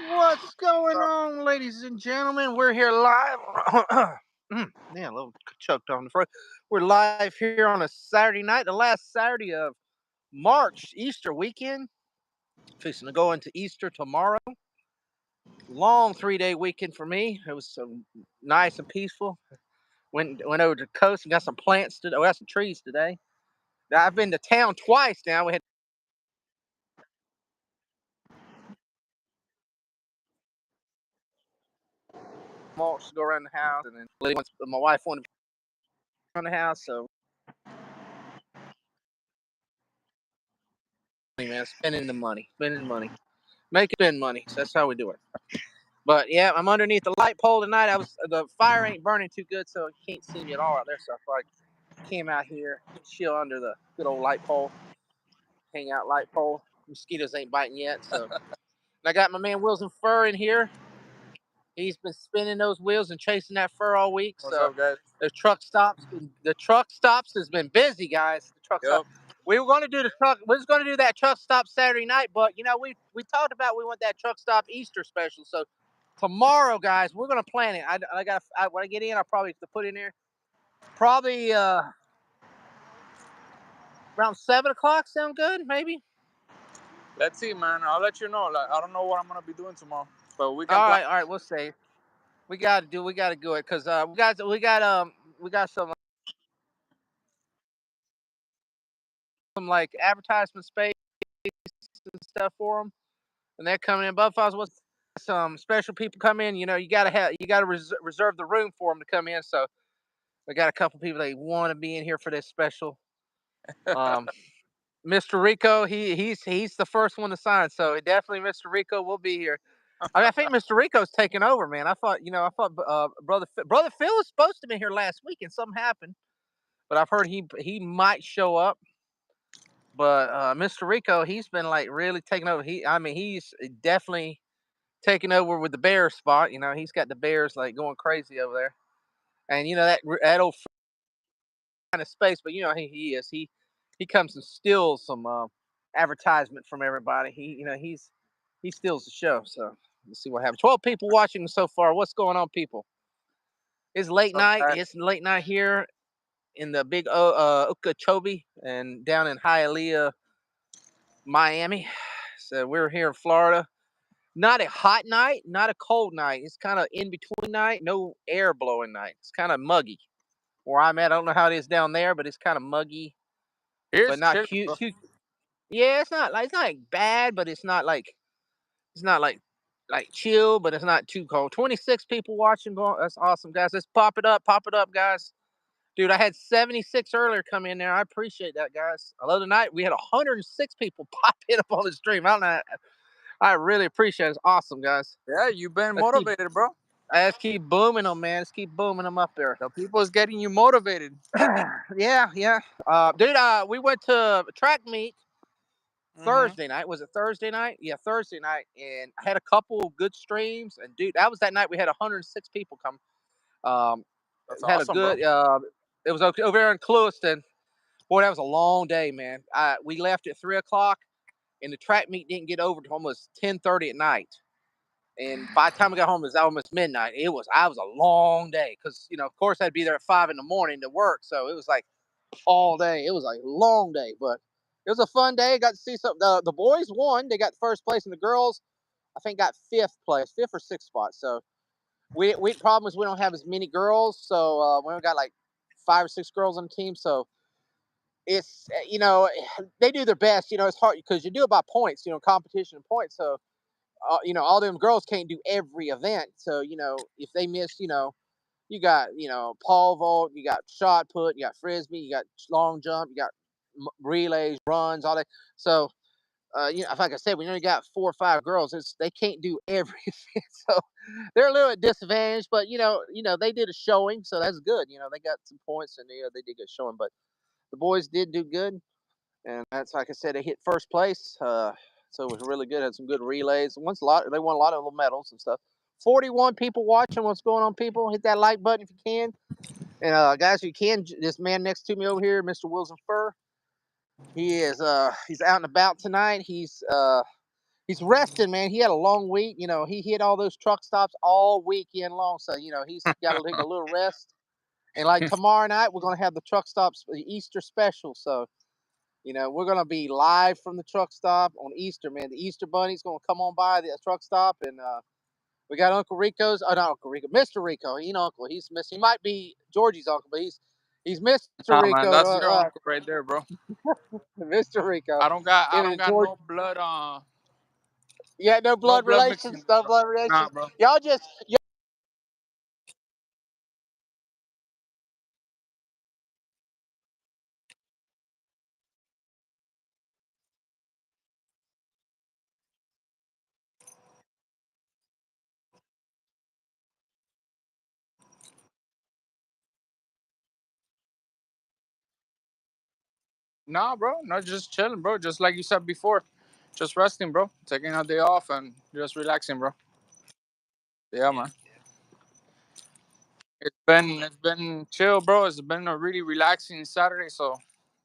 What's going on, ladies and gentlemen? We're here live. Yeah, a little choked on the throat. We're live here on a Saturday night, the last Saturday of March, Easter weekend. Fixing to go into Easter tomorrow. Long 3-day weekend for me. It was so nice and peaceful. Went over to the coast and got some plants today. We got some trees today. Now, I've been to town twice now. We had mulch to go around the house, and then my wife wanted to around the house, so man, spending the money, make it spend money. So that's how we do it. But yeah, I'm underneath the light pole tonight. The fire ain't burning too good, so you can't see me at all out there. So I came out here, chill under the good old light pole, hang out light pole. Mosquitoes ain't biting yet, so. And I got my man Wilson Fur in here. He's been spinning those wheels and chasing that fur all week. What's So up, guys? the truck stops has been busy, guys. The truck stop. We were going to do the truck. We was going to do that truck stop Saturday night, but we talked about we want that truck stop Easter special. So tomorrow, guys, we're going to plan it. When I get in, I'll probably have to put in there probably around 7 o'clock. Sound good? Maybe. Let's see, man. I'll let you know. Like, I don't know what I'm gonna be doing tomorrow, but we can All plan. right, all right. We'll see. We got to do it because we got some like advertisement space and stuff for them, and they're coming in. But if I was with some special people come in, you gotta reserve the room for them to come in. So we got a couple people that want to be in here for this special. Um, Mr. Rico, he's the first one to sign, so definitely Mr. Rico will be here. I think Mr. Rico's taking over, man. I thought brother Phil was supposed to be here last week, and something happened. But I've heard he might show up. But Mr. Rico, he's been like really taking over. He's definitely taking over with the Bears spot. He's got the Bears like going crazy over there, and that old kind of space. But he is he comes and steals some advertisement from everybody. He steals the show. So let's see what happens. 12 people watching so far. What's going on, people? It's late What's up, night. guys? It's late night here in the big Okeechobee and down in Hialeah, Miami. So we're here in Florida. Not a hot night, not a cold night. It's kind of in between night, no air blowing night. It's kind of muggy where I'm at. I don't know how it is down there, but it's kind of muggy, but Here's not chilling, cute. bro. Too. Yeah, it's not like bad, but it's not like chill, but it's not too cold. 26 people watching. Going, that's awesome, guys. Let's pop it up, guys. Dude, I had 76 earlier come in there. I appreciate that, guys. Although tonight we had 106 people pop in up on the stream. I don't know. I really appreciate it. It's awesome, guys. Yeah, you've been Let's keep motivated, bro. let's keep booming them, man. Let's keep booming them up there. The people's getting you motivated. Yeah, yeah. Dude, we went to a track meet Mm-hmm. Thursday night. Was it Thursday night? Yeah, Thursday night. And I had a couple of good streams. And dude, that was that night we had 106 people come. Um, That's had a awesome, bro. good. It was over there in Clewiston. Boy, that was a long day, man. We left at 3 o'clock, and the track meet didn't get over to almost 10:30 at night. And by the time I got home, it was almost midnight. I was a long day because of course, I'd be there at 5 in the morning to work. So it was like all day. It was like a long day, but it was a fun day. Got to see some. The boys won. They got first place, and the girls, I think, got fifth place, fifth or sixth spot. So we problem is we don't have as many girls. So we only got like 5 or 6 girls on the team. So it's they do their best. It's hard because you do it by points. Competition and points. So all them girls can't do every event. So if they miss, you got pole vault, you got shot put, you got frisbee, you got long jump, you got relays, runs, all that. So like I said, we only got 4 or 5 girls. They can't do every event, so they're a little at disadvantage. But they did a showing, so that's good. They got some points and they did good showing. But the boys did do good, and that's like I said, they hit first place. So it was really good. Had some good relays. They won a lot of little medals and stuff. 41 people watching. What's going on, people? Hit that like button if you can. And guys, if you can, this man next to me over here, Mr. Wilson Fur, he's out and about tonight. He's he's resting, man. He had a long week. You know, he hit all those truck stops all weekend long. So, you know, he's got to take a little rest. And like tomorrow night, we're going to have the truck stops Easter special. So, you know, we're going to be live from the truck stop on Easter, man. The Easter Bunny's going to come on by the truck stop. And we got Uncle Rico's. Oh, not Uncle Rico. Mr. Rico. He ain't uncle. He's missing. He might be Georgie's uncle, but he's Mr. Nah, man, Rico. that's your uncle right there, bro. Mr. Rico. I don't got Him and no George. blood Yeah, no no blood blood relations. mixing, No bro. blood Nah, relations. bro. Y'all just. Nah, bro. Not just chilling, bro. Just like you said before, just resting, bro. Taking a day off and just relaxing, bro. Yeah, man. It's been chill, bro. It's been a really relaxing Saturday, so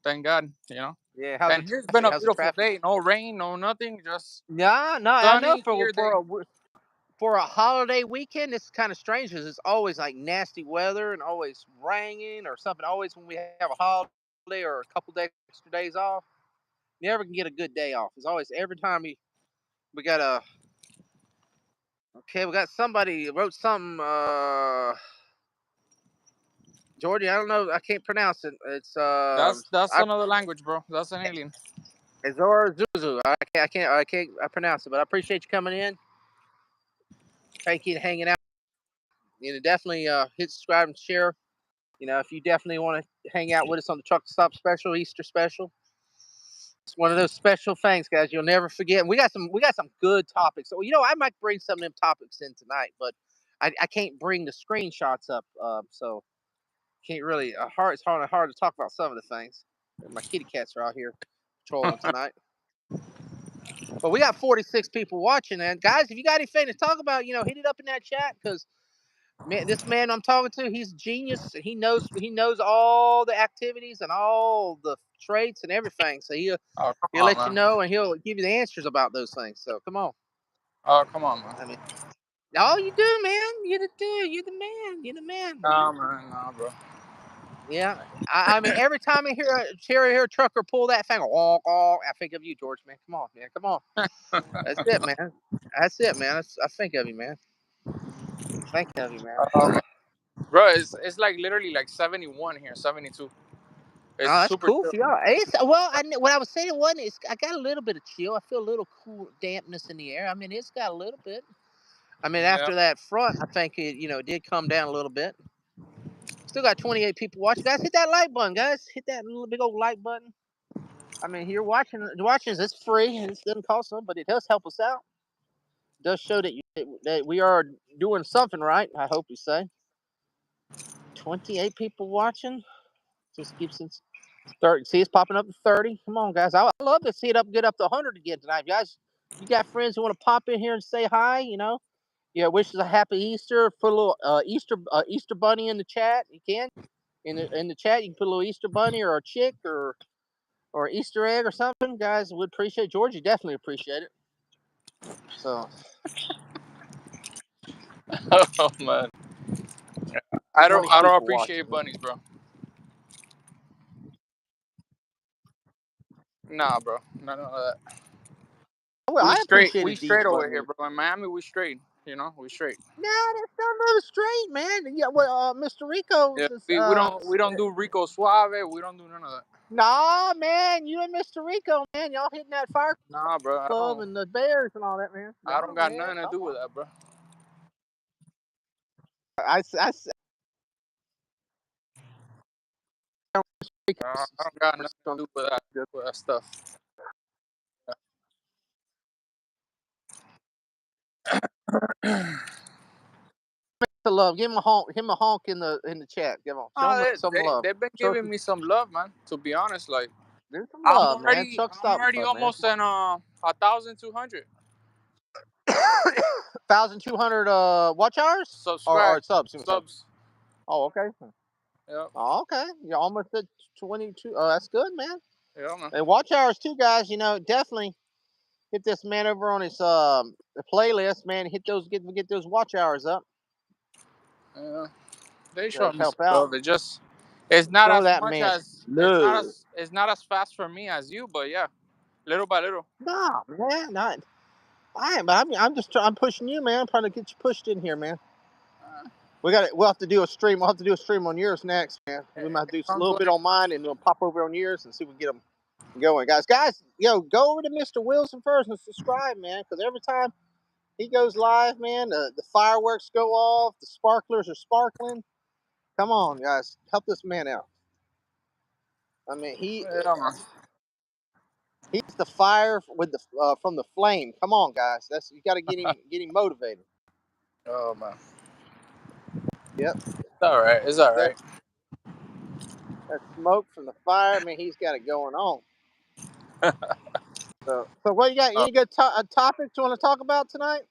thank God, you know. Yeah, how's the And here's been traffic? a How's the beautiful traffic? day. No rain, no nothing. Just Yeah, no, I know sunny, clear day. For a holiday weekend, it's kind of strange because it's always like nasty weather and always raining or something. Always when we have a holiday or a couple extra days off, you never can get a good day off. It's always every time we got a okay, we got somebody wrote something. Georgie, I don't know, I can't pronounce it. It's That's I another language, bro. That's an alien. Azor Zuzu. I can't pronounce it, but I appreciate you coming in. Thank you for hanging out. You know, definitely hit subscribe and share. You know, if you definitely want to hang out with us on the Truck Stop Special, Easter Special, it's one of those special things, guys. You'll never forget. And we got some good topics. So, you know, I might bring some of them topics in tonight, but I can't bring the screenshots up, so can't really. It's hard to talk about some of the things. My kitty cats are out here patrolling tonight. But we got 46 people watching, and guys, if you got anything to talk about, you know, hit it up in that chat because man, this man I'm talking to, he's genius. He knows all the activities and all the traits and everything. So Oh, come he'll on, let you man. know and he'll give you the answers about those things. So come on. Oh, come on, man. I mean, all you do, man. You're the dude. You're the man. You're the man. Nah, man, nah, bro. Yeah. I mean, every time I hear a trucker pull that thing, walk, I think of you, George. Man, come on, man. Come on. That's it, man. That's it, man. I think of you, man. Think of you, man. Man. Bro, it's like literally like 71 here, 72. It's Oh, that's super cool chill. for y'all. Well, what I was saying it wasn't. I got a little bit of chill. I feel a little cool dampness in the air. I mean, it's got a little bit. I mean, Yeah. after that front, I think it did come down a little bit. Still got 28 people watching. Guys, hit that like button, guys. Hit that little big old like button. I mean, you're watching this. It's free and it doesn't cost them, but it does help us out. It does show that we are doing something right. I hope you say. 28 people watching. Just keeps it 30. See, it's popping up to 30. Come on, guys. I love to see it get up to 100 again tonight, guys. You got friends who want to pop in here and say hi, Yeah, wishes a happy Easter. Put a little Easter bunny in the chat. You can in the chat. You can put a little Easter bunny or a chick or Easter egg or something, guys. Would appreciate Georgie. Definitely appreciate it. So Oh man, I 20 don't people appreciate watching. bunnies, bro. Nah, bro, none of that. Well, I We appreciated these straight over here, bunnies. bro. In Miami, we straight. You know, we straight. No, that's not another straight, man. Yeah, well, Mr. Rico, Yeah, this, we don't do Rico Suave. We don't do none of that. nah, man, you and Mr. Rico, man, y'all hitting that fire Nah, bro. club and the bears and all that, man. I don't No, got man, nothing to come do on. with that, bro. I I don't got nothing to do with that stuff. to love. Give him a honk in the chat. Give him, show him Oh, some love. they've been Show giving me some love, man. To be honest, like there's some love, man. Truck I'm stop already love, man. almost in 1,200 1,200 watch hours or subscribed subs. subs. Oh, okay. Yep, Oh, okay. You're almost at 22. Oh, that's good, man. yeah, man. And watch hours too, guys. You know, definitely. Hit this man over on his playlist, man. Hit those get those watch hours up. Yeah, they show Does me help some love. out. It just it's not Show as that much man as love. it's not as fast for me as you, but yeah, little by little. Nah, man, not. I'm pushing you, man. I'm trying to get you pushed in here, man. Uh, We'll have to do a stream. We'll have to do a stream on yours next, man. We might do a comes little when bit on mine, and we'll pop over on yours and see if we can get them going, guys. Yo, go over to Mr. Wilson first and subscribe, man, because every time he goes live, man, the fireworks go off, the sparklers are sparkling. Come on, guys, help this man out. I mean, yeah, man. he's the fire with the from the flame. Come on, guys, that's you got to get him motivated. Oh man, Yep, it's all right. It's all that right. that smoke from the fire, man, he's got it going on. So what you got? Uh, Any good topics you want to talk about tonight?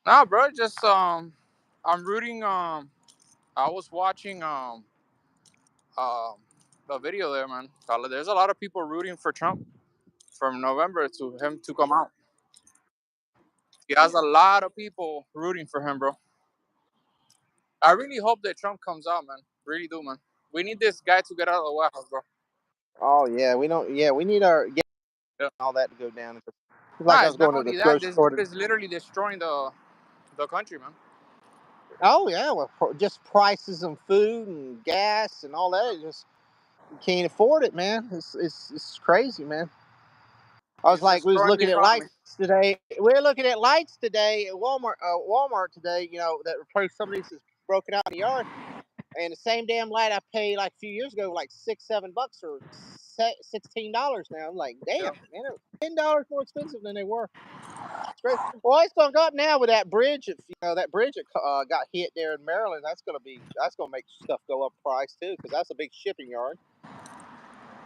nah, bro. Just I'm rooting. I was watching um the video there, man. There's a lot of people rooting for Trump from November to him to come out. He has a lot of people rooting for him, bro. I really hope that Trump comes out, man. Really do, man. We need this guy to get out of the White House, bro. Oh yeah, we don't. Yeah, we need our Yeah. all that to go down. It's like Nah, I it's was not going to the only that. grocery This store. dude is literally destroying the country, man. Oh yeah, well, just prices of food and gas and all that. Just you can't afford it, man. It's crazy, man. I was He's like, we was destroying the looking at economy. lights today. We're looking at lights today at Walmart. Walmart today, you know, that replaced some of these is broken out in the yard. And the same damn light I paid like a few years ago, like $6-7 or $16 now. I'm like, Yeah. damn, man, $10 more expensive than they were. It's great. Well, it's gonna go up now with that bridge. If you know that bridge that got hit there in Maryland, that's gonna make stuff go up price too, because that's a big shipping yard.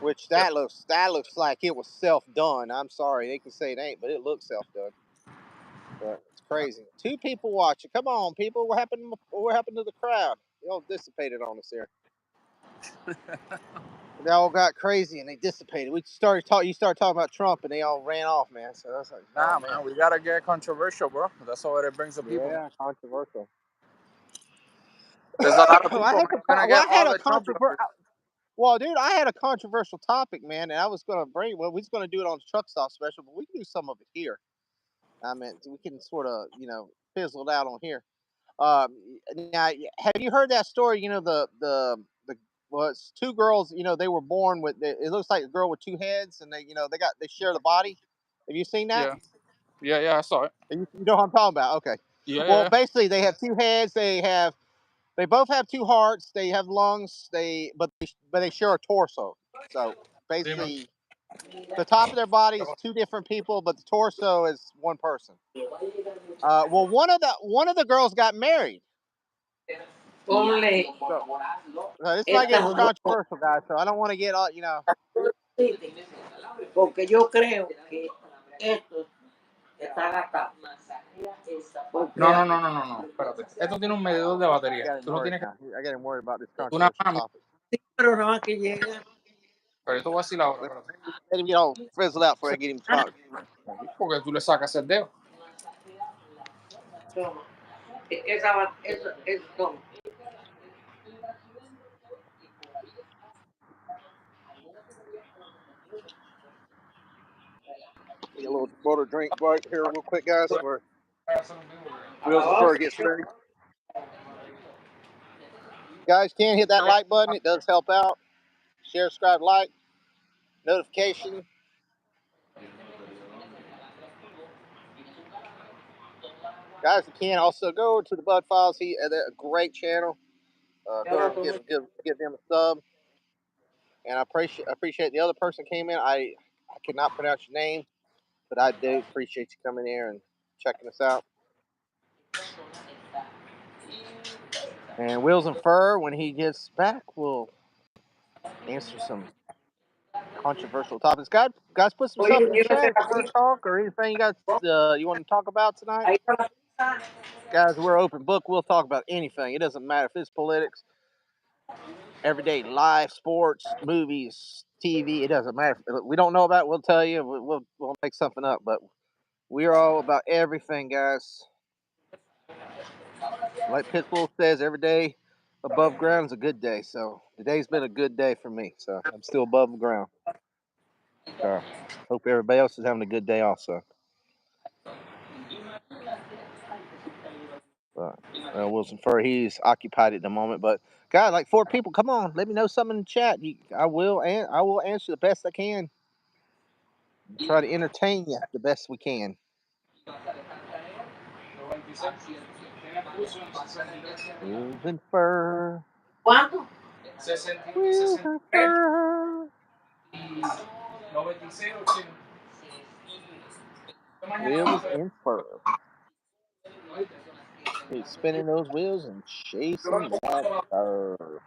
Which Yeah. that looks like it was self done. I'm sorry, they can say it ain't, but it looks self done. But it's crazy. Two people watching. Come on, people. What happened? What happened to the crowd? They all dissipated on us here. They all got crazy and they dissipated. We started talking. You started talking about Trump, and they all ran off, man. So that's like, oh Nah, man. man. We gotta get controversial, bro. That's what it brings the people, man. Yeah, controversial. There's a lot of I people, had man, gonna well, get I all had a the Trump controversial. lovers. Well, dude, I had a controversial topic, man, and I was gonna bring. Well, we was gonna do it on the truck stop special, but we can do some of it here. I mean, we can sort of, fizzle it out on here. Now, have you heard that story? You know, the well, it's two girls. You know, they were born with. It looks like a girl with two heads, and they share the body. Have you seen that? Yeah, yeah. I saw it. You know what I'm talking about? Okay. Yeah, Well, yeah. basically, they have two heads. They both have two hearts. They have lungs. But they share a torso. So Dime. basically, the top of their body is two different people, but the torso is one person. Well, one of the girls got married. Ponle So this might get estas dos controversial, guys. So I don't want to get all. porque yo creo que esto está gastado. No, Porque no, no, no, no, no. Espérate. Esto tiene un medidor de I batería. got him Tú no worried tienes que. now. I got him worried about this Una controversial mami. topic. sí, pero no más que llega. Pero esto va así la otra. Let Espérate. let him get all frizzled out before I get him Ah, talking. Porque tú le sacas el dedo. toma. Esa va, eso, toma. Get a little water drink break here real quick, guys. Where Wheels and Acabado. Fur gets ready. Guys, can hit that like button. It does help out. Share, subscribe, like, notification. Guys, you can also go to the Bud Files. They're a great channel. Go over and give them a sub. And I appreciate the other person came in. I cannot pronounce your name, but I do appreciate you coming here and checking us out. And Wheels and Fur, when he gets back, will answer some controversial topics. Guys, put some stuff Oye, in the llévate chat la for pizza. talk or anything you want to talk about tonight. Ahí está la pizza. Guys, we're open book. We'll talk about anything. It doesn't matter if it's politics, everyday life, sports, movies, TV. It doesn't matter. If we don't know about it, we'll tell you. We'll make something up. But We're all about everything, guys. Like Pitbull says, every day above ground is a good day. So today's been a good day for me. So I'm still above ground. So hope everybody else is having a good day also. But Wilson Fur, he's occupied at the moment. But God, like 4 people, come on, let me know something in the chat. I will answer the best I can. Try to entertain you the best we can. Wilson Fur. ¿Cuánto? Wilson Fur. Wheels in fur. He's spinning those wheels and chasing that fur.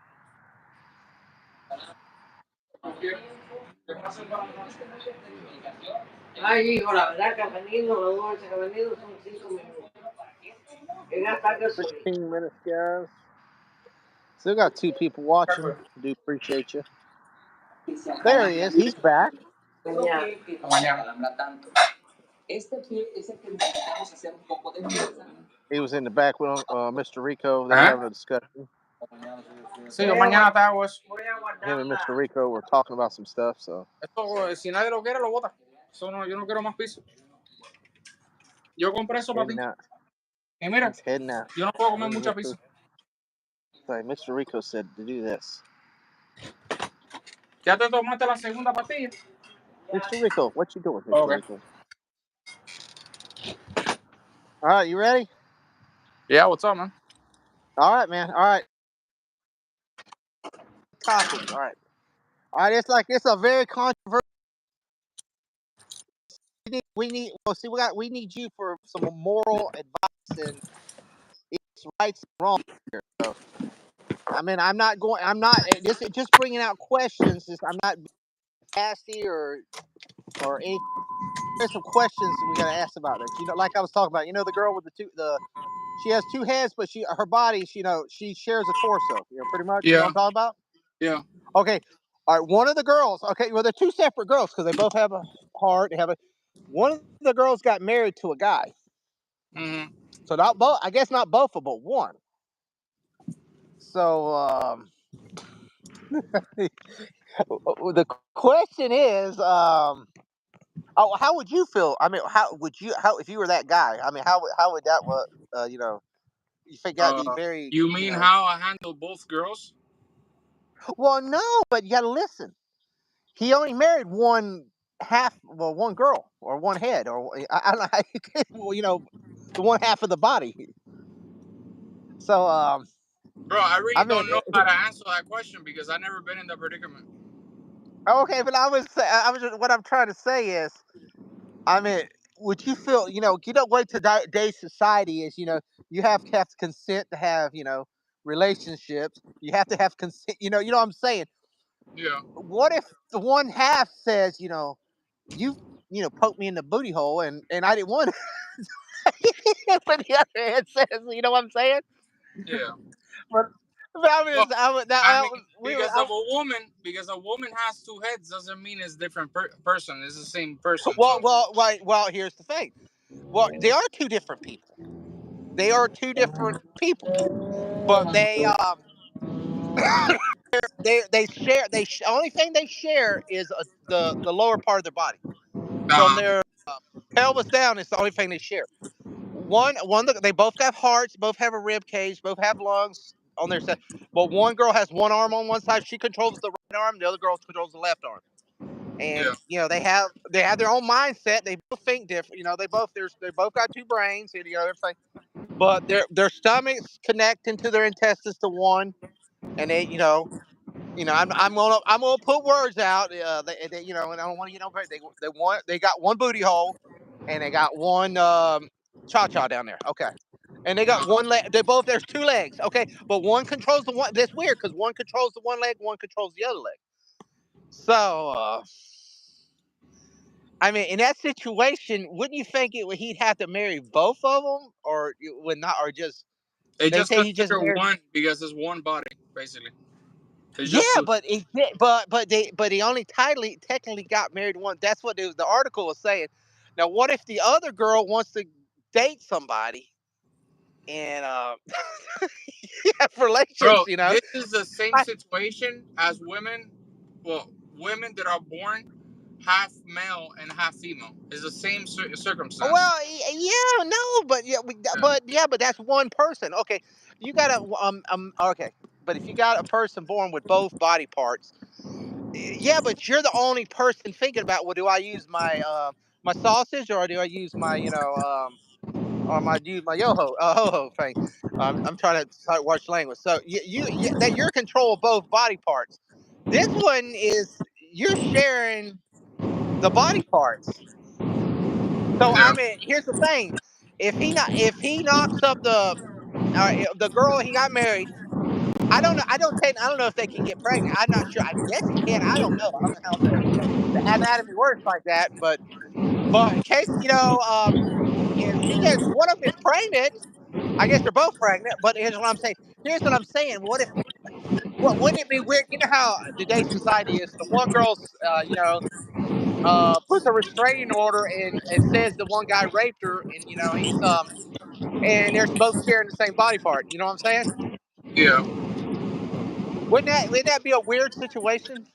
Ay, hijo, la verdad que ha venido, los 2 veces que ha venido son 5 minutos. Llega tarde soy. 16 minutes, guys. Still got 2 people watching. Do appreciate you. There he is. He's back. He was in the back with Mr. Rico. They were having a discussion. Sí, yo mañana te hago eso. Him and Mr. Rico were talking about some stuff. So Esto, si nadie lo quiere, lo bota. Eso no, yo no quiero más piso. Yo compré eso para ti. Y mira, he's heading out. yo no puedo comer mucha pizza. Sorry, Mr. Rico said to do this. Ya te tomaste la segunda pastilla. Mr. Rico, what you doing, Mr. Rico? All right, you ready? Yeah, what's up, man? All right, man. All right. Topic. All right. It's a very controversial. We need you for some moral advice and it's rights and wrongs here. So, I mean, I'm not just bringing out questions. I'm not nasty or any. There's some questions that we got to ask about this. Like I was talking about. The girl with she has 2 heads, but her body, she shares a torso. Pretty much. Yeah. You know what I'm talking about? Yeah. Okay. All right. One of the girls. Okay. Well, they're 2 separate girls because they both have a heart. One of the girls got married to a guy. Mm-hmm. So not both. I guess not both of them, but one. So the question is, how would you feel? I mean, how if you were that guy? I mean, how would that work? You think that'd be very. You mean how I handle both girls? Well, no, but you got to listen. He only married one girl or one head, or I don't know. The one half of the body. So Bro, I really don't know how to answer that question because I've never been in that predicament. Okay, but what I'm trying to say is, I mean, would you feel, what today's society is, you have to consent to have, relationships. You have to have consent, you know what I'm saying? Yeah. What if the one half says, you poked me in the booty hole and I didn't want it. But the other hand says, you know what I'm saying? Yeah. But because a woman has 2 heads doesn't mean it's a different person. It's the same person. Well, here's the thing. Well, they are 2 different people. They are 2 different people, but they share. Only thing they share is the lower part of their body. From their pelvis down, it's the only thing they share. They both have hearts, both have a rib cage, both have lungs on their side. But one girl has one arm on one side. She controls the right arm. The other girl controls the left arm. And they have their own mindset. They both think different. They both got 2 brains and everything. But their stomachs connect into their intestines to one, and they I'm gonna put words out. And I don't want to they got one booty hole, and they got one cha-cha down there. Okay. And they got one leg. There's 2 legs. Okay. But one controls the one. That's weird because one controls the one leg, one controls the other leg. So, I mean, in that situation, wouldn't you think he'd have to marry both of them, or would not, or just? They just consider one because it's one body, basically. But he only technically got married once. That's what the article was saying. Now, what if the other girl wants to date somebody and have relations? Bro, this is the same I, situation as women. Well, women that are born half male and half female. It's the same circumstance. well, yeah, no, but Yeah. but that's one person. Okay, you got to okay, but if you got a person born with both body parts, yeah, but you're the only person thinking about, well, do I use my sausage or do I use my or my use my yo-ho ho-ho thing. I'm trying to watch language. So that you're control of both body parts. This one is you're sharing the body parts. So I Yeah. mean, here's the thing: if he knocks up the girl he got married, I don't know. I don't know if they can get pregnant. I'm not sure. I guess he can. I don't know. I don't know how the anatomy works like that. But in case if he gets one of them is pregnant, I guess they're both pregnant. But here's what I'm saying. Here's what I'm saying. What wouldn't it be weird? You know how today's society is. The one girl's puts a restraining order and says the one guy raped her, and and they're both sharing the same body part. You know what I'm saying? Yeah. Wouldn't that be a weird situation?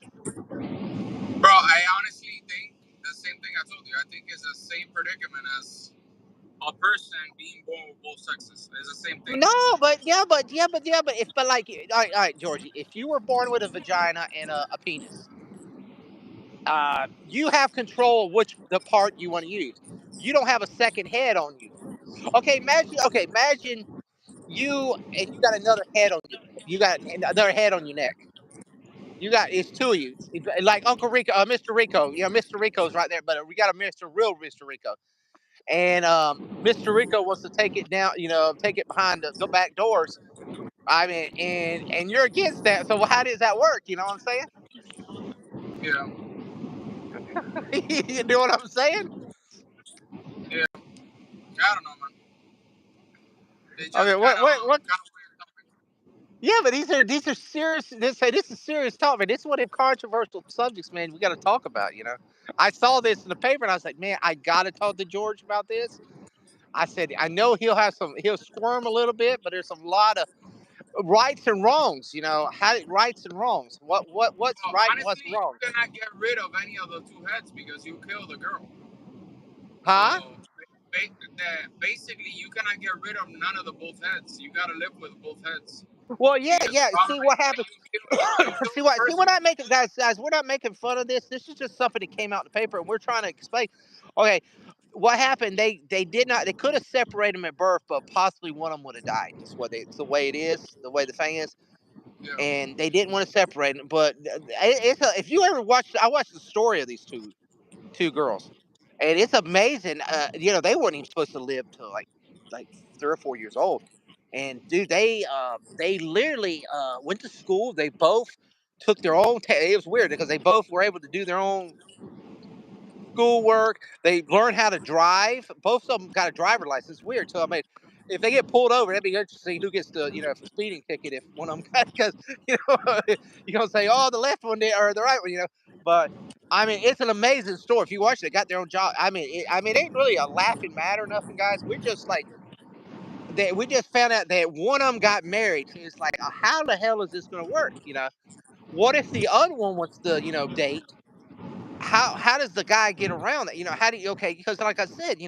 Bro, I honestly think the same thing I told you. I think it's the same predicament as a person being born with both sexes. It's the same thing. No, but if but like all right, Georgie, if you were born with a vagina and a penis, you have control of which the part you want to use. You don't have a second head on you. Imagine you and you got another head on you. You got another head on your neck. You got it's two of you, like Uncle Rico, Mr. Rico. Mr. Rico's right there, but we got a Mr. Rico, and Mr. Rico wants to take it down. Take it behind the back doors. I mean, and you're against that. So how does that work? You know what I'm saying? Yeah. You know what I'm saying? Yeah. I don't know, man. They Okay, just kind of what? weird topic. Yeah, but these are serious. This is serious topic. This is one of the controversial subjects, man. We got to talk about. I saw this in the paper, and I was like, man, I got to talk to George about this. I said, I know he'll squirm a little bit, but there's a lot of rights and wrongs. Rights and wrongs. What's Well, right and what's honestly, wrong? you cannot get rid of any of the two heads because you kill the girl. Huh? So basically, you cannot get rid of none of the both heads. You gotta live with both heads Well, yeah, because the yeah. problem See is what that happened. you kill See the what? See, we're person. not making guys. We're not making fun of this. This is just something that came out in the paper, and we're trying to explain. Okay, what happened? They did not. They could have separated them at birth, but possibly one of them would have died. It's the way it is. The way the thing is, Yeah. and they didn't want to separate them. But if you ever watched, I watched the story of these two girls, and it's amazing. They weren't even supposed to live till like 3 or 4 years old, and dude, they literally went to school. They both took their own. It was weird because they both were able to do their own schoolwork. They learned how to drive. Both of them got a driver license. Weird. So I mean, if they get pulled over, that'd be interesting. Who gets for speeding ticket if one of them got because you're gonna say, oh, the left one did or the right one, But I mean, it's an amazing story. If you watch it, they got their own job. It ain't really a laughing matter, or nothing, guys. We're just like we just found out that one of them got married. So it's like, how the hell is this gonna work? What if the other one wants to date? How does the guy get around that? How do you okay? Because like I said,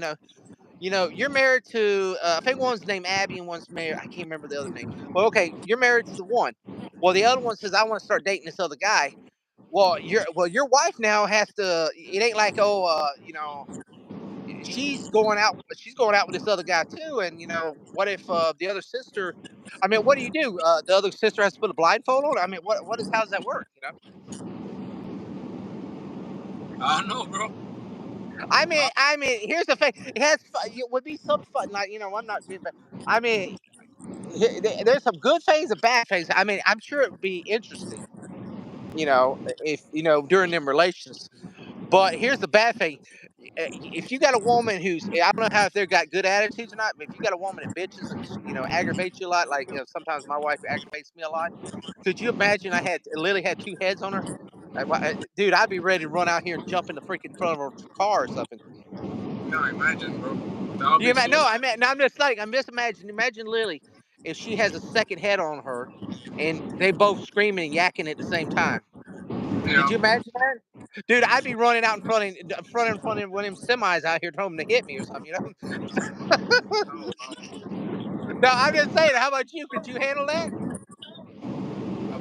you're married to I think one's named Abby and one's married. I can't remember the other name. Well, okay, you're married to the one. Well, the other one says I want to start dating this other guy. Your wife now has to. It ain't like she's going out with this other guy too. And what if the other sister? I mean, what do you do? The other sister has to put a blindfold on. I mean, how does that work? I don't know, bro. I mean, here's the thing. It would be some fun. Like I'm not being. I mean, there's some good things and bad things. I mean, I'm sure it would be interesting. If during them relations. But here's the bad thing. If you got a woman I don't know how if they've got good attitudes or not, but if you got a woman that bitches and aggravates you a lot, like sometimes my wife aggravates me a lot. Could you imagine Lily had two heads on her? Dude, I'd be ready to run out here and jump in the freaking front of her car or something. No, imagine, bro. That would You be so. no, I'm just like I'm just imagine Lily if she has a second head on her, and they both screaming and yakking at the same time. Yeah. Could you imagine that? Dude, I'd be running out in front of one of them semis out here telling them to hit me or something, you know? Oh, wow. No, I'm just saying, how about you? Could you handle that?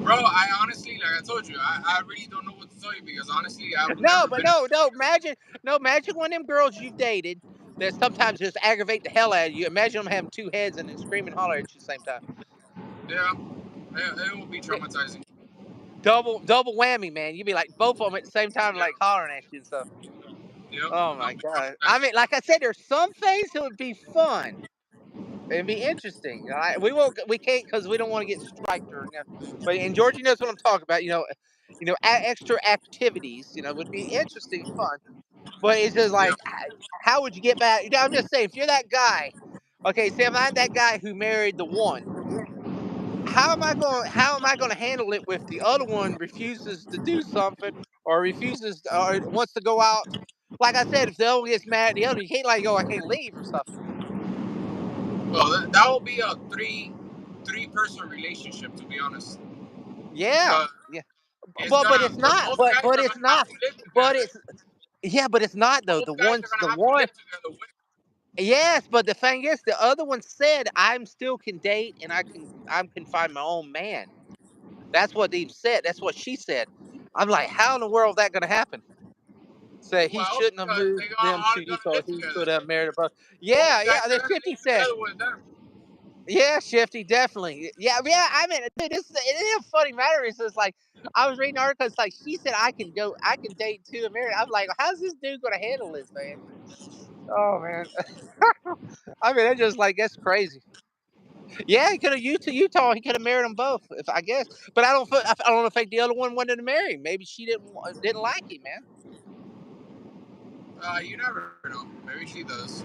Bro, I honestly, like I told you, I really don't know what to tell you because honestly, I've No, never but been. imagine one of them girls you've dated that sometimes just aggravate the hell out of you. Imagine them having two heads and then scream and holler at you at the same time. Yeah, it will be traumatizing. Double whammy, man. You'd be like both of them at the same time, like hollering at you and stuff. Yep. Oh my god! I mean, like I said, there's some things that would be fun. It'd be interesting. We can't because we don't want to get striked or. You know, but and Georgie knows what I'm talking about. Extra activities. Would be interesting, fun. But it's just like, how would you get back? I'm just saying, if you're that guy, okay, say if I'm that guy who married the one, how am I going to handle it if the other one refuses to do something or refuses or wants to go out? Like I said, if the other one gets mad at the other, you can't like go, I can't leave or something. Well, that will be a three-person relationship, to be honest. Yeah, yeah. It's Well, but gonna. it's not. Both But guys but are it's gonna have not. to live But together. it's yeah. But it's not though. Both guys are gonna have to live together with. Yes, but the thing is, the other one said, "I'm still can date and I can find my own man." That's what Eve said. That's what she said. I'm like, how in the world is that going to happen? Say he Well, shouldn't have because moved they them are to gonna Utah. live He together. should have married a brother. Both Yeah, guys yeah. are The gonna Shifty live said. together with them. Yeah, Shifty, definitely. Yeah, yeah. I mean, dude, it is a funny matter. It's just like I was reading articles like she said I can date two and marry. I'm like, how's this dude gonna handle this, man? Oh man. I mean, it's just like that's crazy. Yeah, he could have Utah. He could have married them both, if I guess. But I don't think the other one wanted to marry him. Maybe she didn't like him, man. You never know. Maybe she does.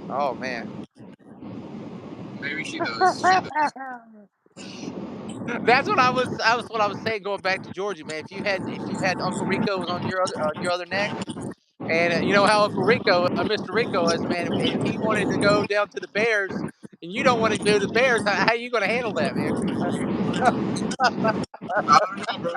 Oh man. Maybe she does. She does. That's what I was saying going back to Georgia, man. If you had Uncle Rico was on your other neck, and you know how Uncle Rico, Mr. Rico is, man. If he wanted to go down to the Bears, and you don't want to go to the Bears, how are you going to handle that, man? I don't know, bro.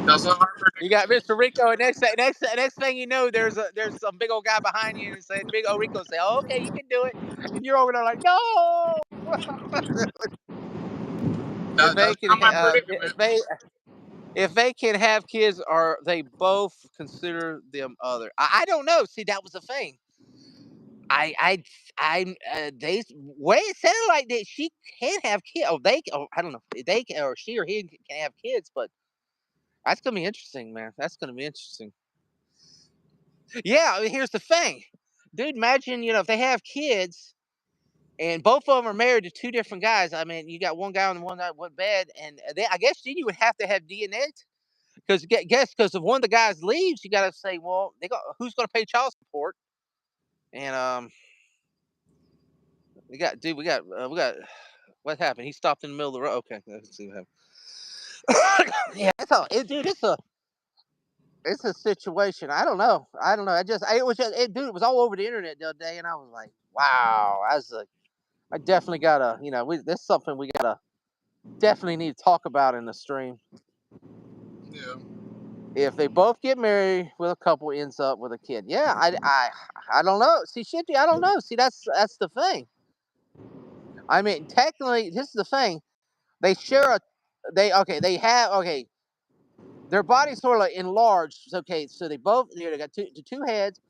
That's a hard You prediction. got Mr. Rico, and next thing you know, there's some big old guy behind you, and saying big old Rico say, "Oh, okay, you can do it," and you're over there like, "No." If they That's can, not my predicament. if they can have kids, are they both consider them other? I don't know. See, that was the thing. They way it sounded like that she can have kids. I don't know. They can, or she or he can have kids, but that's gonna be interesting, man. That's gonna be interesting. Yeah, I mean, here's the thing, dude. Imagine if they have kids and both of them are married to two different guys. I mean, you got one guy on one bed, and I guess then you would have to have DNA because because if one of the guys leaves, you got to say, well, who's going to pay child support? And we got what happened? He stopped in the middle of the road. Okay, let's see what happened. Yeah, dude. It's a situation. I don't know. Dude, it was all over the internet the other day, and I was like, wow. I definitely gotta, this is something we gotta definitely need to talk about in the stream. Yeah. If they both get married, with a couple ends up with a kid. Yeah, I don't know. See, Shifty, I don't know. See, that's the thing. I mean, technically, this is the thing. They share they have their body's sort of like enlarged. Okay, so they got two heads.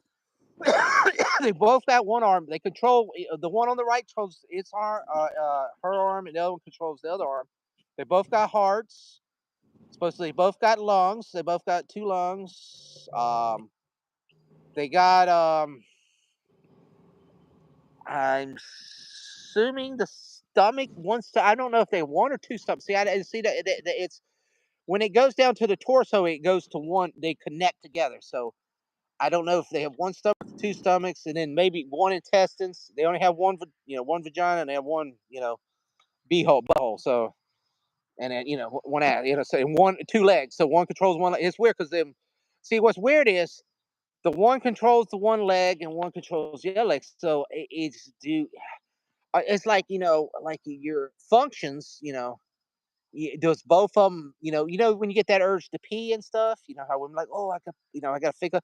They both got one arm. They control the one on the right controls its arm, her arm, and the other one controls the other arm. They both got hearts. Supposedly, they both got lungs. They both got two lungs. They got I'm assuming the stomach wants to. I don't know if they have one or two stomachs. See, I didn't see that. It's when it goes down to the torso, it goes to one. They connect together. So I don't know if they have one stomach, two stomachs, and then maybe one intestines. They only have one, one vagina, and they have one, butthole. So, and then one ass, so and two legs. So one controls one leg. It's weird because them. See, what's weird is the one controls the one leg and one controls the other leg. So it's like like your functions. Does both of them? When you get that urge to pee and stuff. How women like, oh, I got to figure.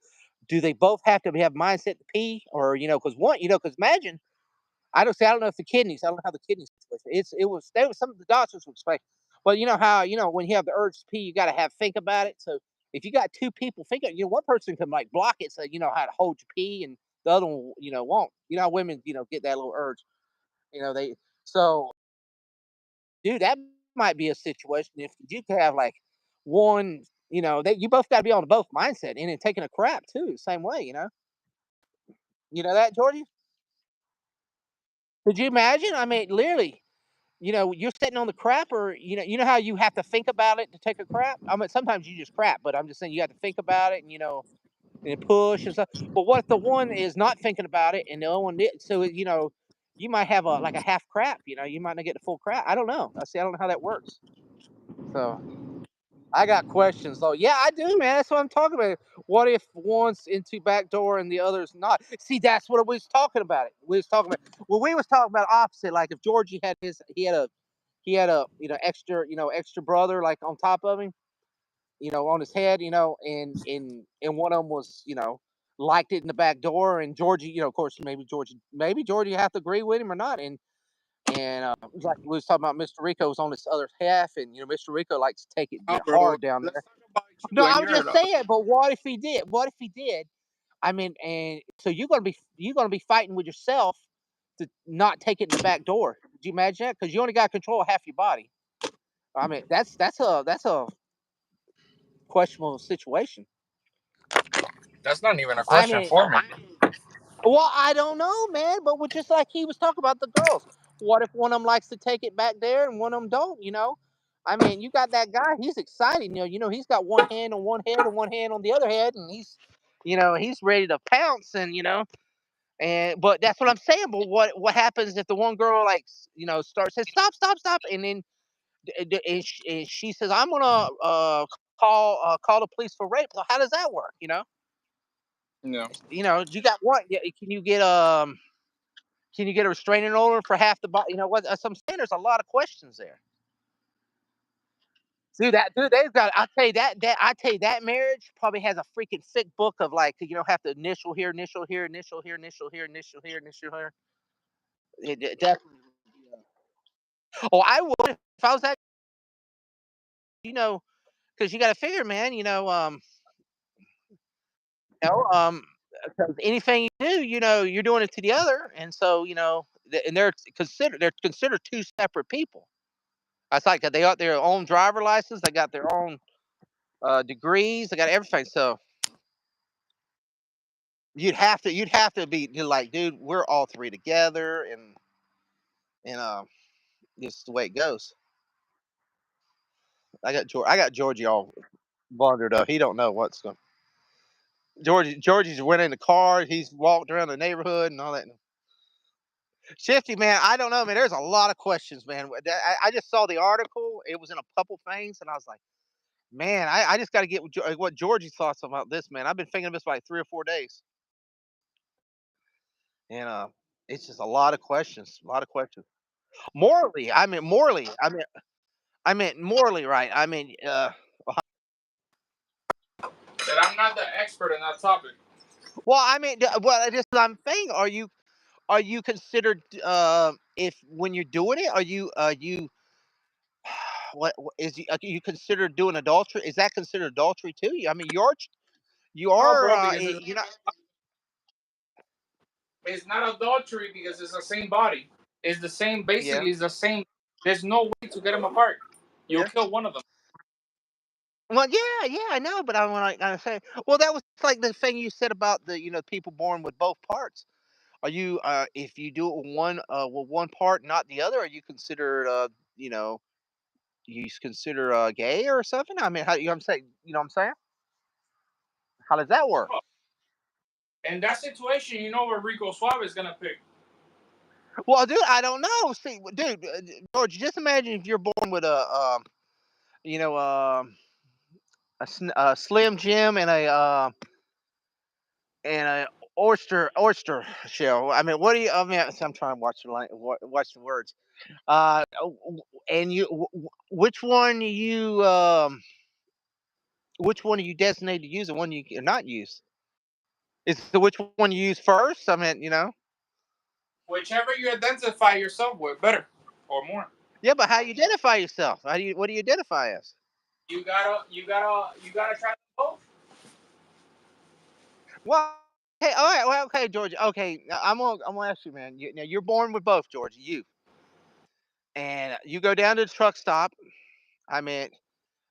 Do they both have to have mindset to pee, or because one, because imagine I don't know if the kidneys. I don't know how the kidneys. There was some of the doctors would explain. But you know how when you have the urge to pee, you got to have think about it. So if you got two people thinking, one person can like block it, so how to hold your pee, and the other one won't. How women get that little urge. They so dude, that might be a situation if you could have like one. That you both got to be on both mindset and then taking a crap too, same way. That Georgie. Could you imagine? I mean, literally, you're sitting on the crap, or how you have to think about it to take a crap. I mean, sometimes you just crap, but I'm just saying you have to think about it, and and push and stuff. But what if the one is not thinking about it, and the other one did? So you might have a half crap. You might not get the full crap. I don't know. I don't know how that works. So I got questions though. Yeah, I do, man. That's what I'm talking about. What if one's into back door and the other's not? See, that's what we was talking about. We was talking about. Well, we was talking about opposite. Like if Georgie had he had a extra extra brother like on top of him, on his head, and one of them was liked it in the back door, and Georgie, of course, maybe Georgie have to agree with him or not, and like we was talking about, Mr. Rico's on this other half, and Mr. Rico likes to take it No, bro. hard down Let's there. talk about No, you and I was your just saying, but what if he did? What if he did? I mean, and so you're gonna be fighting with yourself to not take it in the back door. Could you imagine that? Because you only got control of half your body. I mean, that's a questionable situation. That's not even a I question mean, for me. well, I don't know, man, but with just like he was talking about the girls. What if one of them likes to take it back there and one of them don't? I mean, you got that guy. He's excited. He's got one hand on one head and one hand on the other head, and he's ready to pounce, and but that's what I'm saying. But what happens if the one girl like starts says stop, stop, stop, and then and she says I'm gonna call the police for rape. So how does that work? Yeah. You got what? Can you get a restraining order for half the body? What? I'm saying there's a lot of questions there. Dude, they've got. I tell you that marriage probably has a freaking thick book of like have to initial here, initial here, initial here, initial here, initial here, initial here. It definitely. Oh, I would if I was that. You know, because you got to figure, man. You know, um, 'Cause anything you do, you're doing it to the other, and so and they're considered two separate people. It's like they got their own driver license, they got their own degrees, they got everything. So you'd have to be you're like, dude, we're all three together, and this is the way it goes. I got Georgie all wandered up. He don't know what's going. Georgie's went in the car. He's walked around the neighborhood and all that. Shifty, man, I don't know, man. There's a lot of questions, man. I just saw the article. It was in a couple things, and I was like, man, I just got to get what Georgie's thoughts about this, man. I've been thinking of this for like 3 or 4 days, and it's just a lot of questions, a lot of questions. Morally. I meant morally, right? That I'm not the expert in that topic. Well, well, just I'm saying, are you considered if when you're doing it, are you what are you considered doing adultery? Is that considered adultery too? I mean, you No, are bro, because you're not. it's not adultery because it's the same body. It's the same. Yeah, Basically, it's the same. There's no way to get them apart. You'll yeah. kill one of them. Well, yeah, yeah, I know, but I want to say, well, that was like the thing you said about the people born with both parts. Are you if you do it with one part, not the other, are you considered you know consider gay or something? I mean, how you know what I'm saying? You know what I'm saying? How does that work? In that situation, you know what Rico Suave is gonna pick. Well, dude, I don't know. See, dude, George, just imagine if you're born with you know, a Slim Jim and and a oyster shell. I mean, what do you? I mean, I'm trying to watch watch the words. And which one which one are you designated to use and one you not use? Is the which one you use first? I mean, Whichever you identify yourself with, better or more. Yeah, but how you identify yourself? What do you identify as? You gotta try them both. Well, okay, all right, well, okay, George. Okay, now I'm gonna ask you, man. Now you're born with both, George. And you go down to the truck stop. I mean,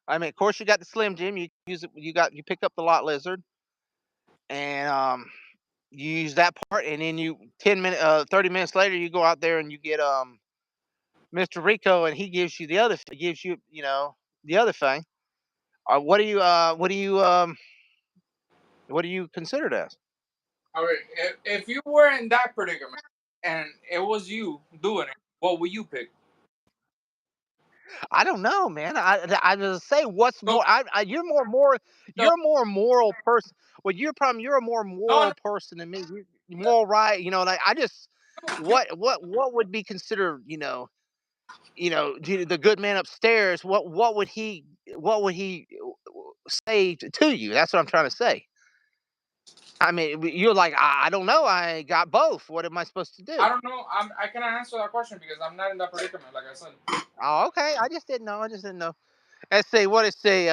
of course, you got the Slim Jim. You use it. You pick up the lot lizard, and you use that part, and then 30 minutes later, you go out there and you get Mr. Rico, and he gives you the other. He gives you the other thing. What do you consider it as? All right. If you were in that predicament and it was you doing it, what would you pick? I don't know, man. I just say what's So, more. so You're a more moral person. Well, you're a more no, no, moral person than me. You're more right. Like I just what would be considered the good man upstairs. What would he say to you? That's what I'm trying to say. I mean, you're like I don't know. I got both. What am I supposed to do? I don't know. I cannot answer that question because I'm not in that predicament. Like I said. Oh, okay. I just didn't know. Let's see what it say.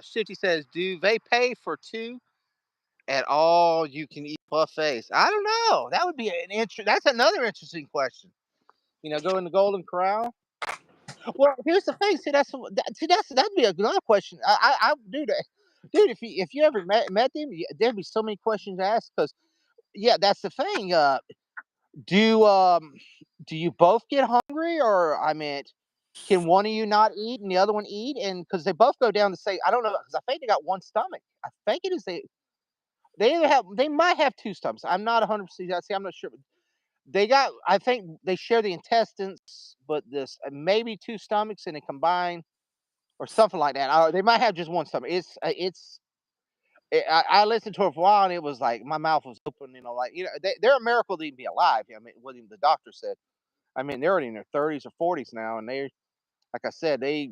Shifty says, do they pay for two at all you can eat buffets? I don't know. That would be That's another interesting question. Go in the Golden Corral. Well, here's the thing. That'd be another question. I dude, if you ever met them, there'd be so many questions to ask. Because yeah, that's the thing. Do um, do you both get hungry, or I mean, can one of you not eat and the other one eat? And because they both go down to say, I don't know, because I think they got one stomach. I think it is they might have two stomachs. I'm not 100%. See, I'm not sure. But I think they share the intestines, but this maybe two stomachs and they combine or something like that. They might have just one stomach. I listened to it for a while and it was like my mouth was open. They're a miracle to even be alive. I mean, what even the doctor said. I mean, they're already in their 30s or 40s now, and like I said, they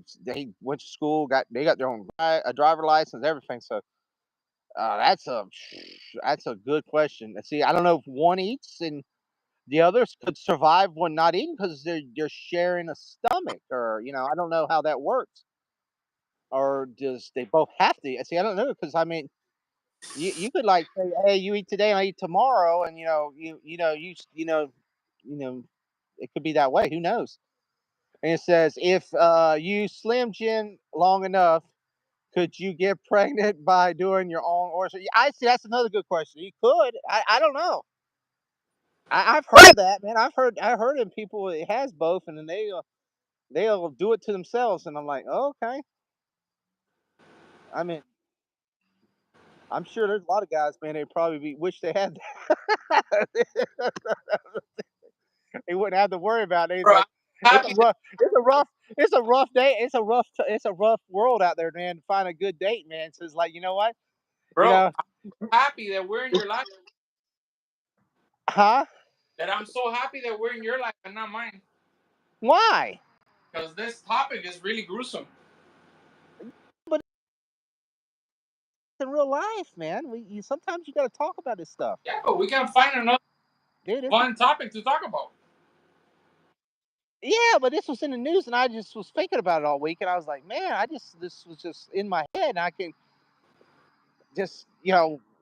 went to school, they got their own a driver license, everything. So that's a good question. See, I don't know if one eats and the others could survive one not eating because they're sharing a stomach, or I don't know how that works. Or does they both have to? See, I don't know because I mean, you could like say, hey, you eat today and I eat tomorrow, and it could be that way. Who knows? And it says if you Slim Jim long enough, could you get pregnant by doing your own orchard? Yeah, I see. That's another good question. You could. I don't know. I've heard that, man. I heard of people it has both, and then they'll do it to themselves, and I'm like, oh, okay. I mean, I'm sure there's a lot of guys, man. They probably wish they had that. They wouldn't have to worry about it. It's Bro, like I'm it's happy a that, rough, it's a rough, it's a rough day. It's a rough world out there, man. To find a good date, man. So it's like, you know what? You bro, know, I'm happy that we're in your life. huh? That I'm so happy that we're in your life and not mine. Why? Because this topic is really gruesome. But in real life, man, sometimes you got to talk about this stuff, Yeah, but we can find another dude. fun topic to talk about. Yeah, but this was in the news, and I just was thinking about it all week, and I was like, man, this was just in my head, and I can just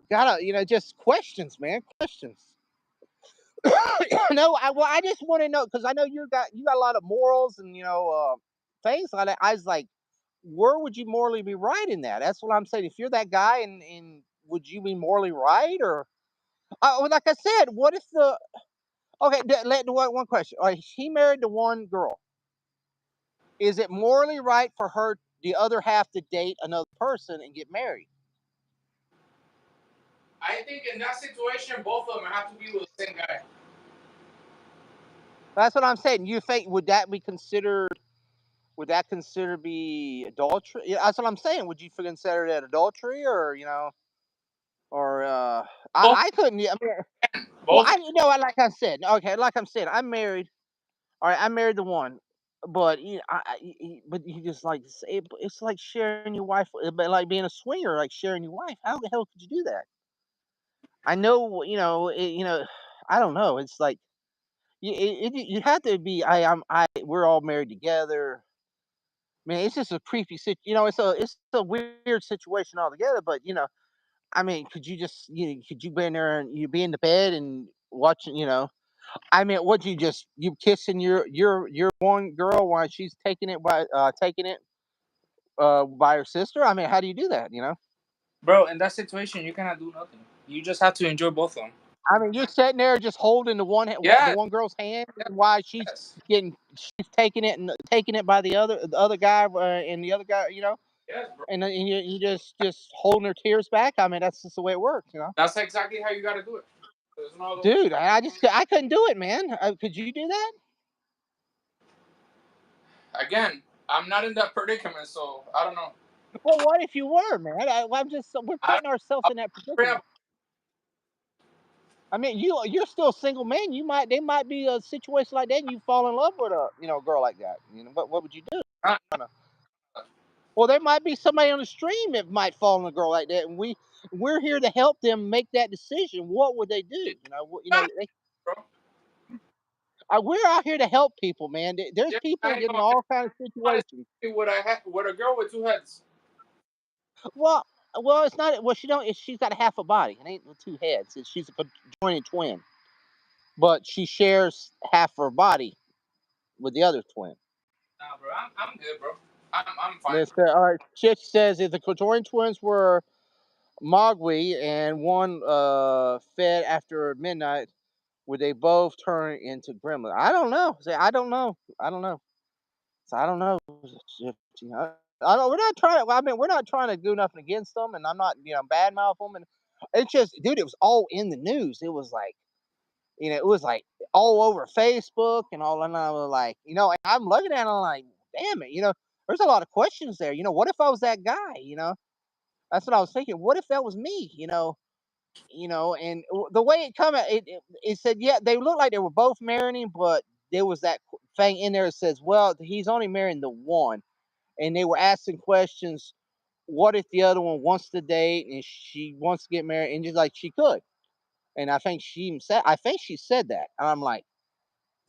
gotta just questions, man, questions. No, I just want to know because I know you got a lot of morals and things like that. I was like, where would you morally be right in that? That's what I'm saying. If you're that guy, and would you be morally right, or well, like I said, what if the okay? One question. All right, he married to one girl. Is it morally right for her, the other half, to date another person and get married? I think in that situation, both of them have to be with the same guy. That's what I'm saying. You think would that be considered? Would that consider be adultery? Yeah, that's what I'm saying. Would you consider that adultery, or or Both, I couldn't. I mean, well, both. like I said, okay, like I'm saying, I'm married. All right, I married the one, but but you just like it's like sharing your wife, but like being a swinger, like sharing your wife. How the hell could you do that? I know, I don't know. It's like you have to be. We're all married together. Man, it's just a creepy it's a weird situation altogether. But I mean, could you just could you be in there and you be in the bed and watching, I mean, what you kissing your one girl while she's taking it by her sister? I mean, how do you do that? Bro, in that situation, you cannot do nothing. You just have to enjoy both of them. I mean, you're sitting there just holding the Yeah, one girl's hand yes, while yes, she's taking it by the other guy and the other guy, yes, bro. and then you just holding her tears back. I mean, that's just the way it works. That's exactly how you got to do it. There's no other way. Dude, I couldn't do it, man. Could you do that? Again, I'm not in that predicament, so I don't know. Well, what if you were, man? We're I putting ourselves I'm in that afraid of- predicament. I mean, you're still a single man. They might be a situation like that, and you fall in love with a girl like that. What would you do? not- Well, there might be somebody on the stream that might fall in a girl like that, and we're here to help them make that decision. What would they do? not, bro. We're out here to help people, man. There's Yeah, people I that get in know. all kinds of Honestly, situations. with a girl with two heads. Well, it's not. Well, she's got half a body. It ain't two heads. She's a conjoined twin, but she shares half her body with the other twin. Nah, bro, I'm good, bro. I'm fine. This all right. Chich says if the conjoined twins were Mogwai and one fed after midnight, would they both turn into gremlin? I don't know. Say I don't know. I don't know. So I don't know. I don't. We're not trying. I mean, we're not trying to do nothing against them, and I'm not bad mouth them. And it's just, dude, it was all in the news. It was like, it was like all over Facebook and all. And I was like, and I'm looking at it, I'm like, damn it, there's a lot of questions there. What if I was that guy? That's what I was thinking. What if that was me? And the way it come out, it said, yeah, they looked like they were both marrying, but there was that thing in there that says, well, he's only marrying the one, and they were asking questions. What if the other one wants to date and she wants to get married, and just like she could? And I think she said that. And I'm like,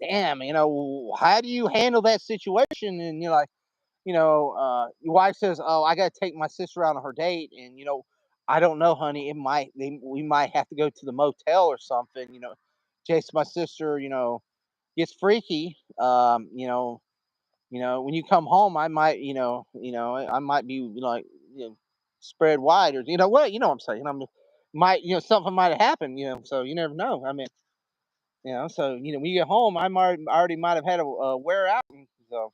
damn, how do you handle that situation? And you're like, your wife says, "Oh, I got to take my sister out on her date," and I don't know, honey. We might have to go to the motel or something. Chase my sister. Gets freaky. When you come home, I might, I might be like, spread wide, or what, what I'm saying. Something might have happened. So you never know. I mean, so when you get home, already might have had a wear out. So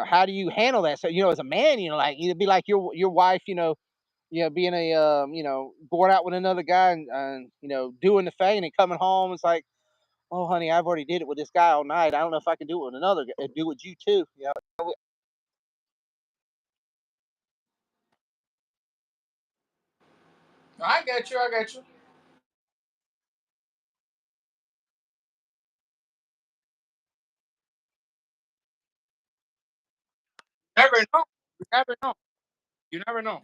how do you handle that? So as a man, like it'd be like your wife, being going out with another guy and doing the thing and then coming home. It's like, oh, honey, I've already did it with this guy all night. I don't know if I can do it with another, do it with you too. I get you. I get you. Never know. You never know. You never know.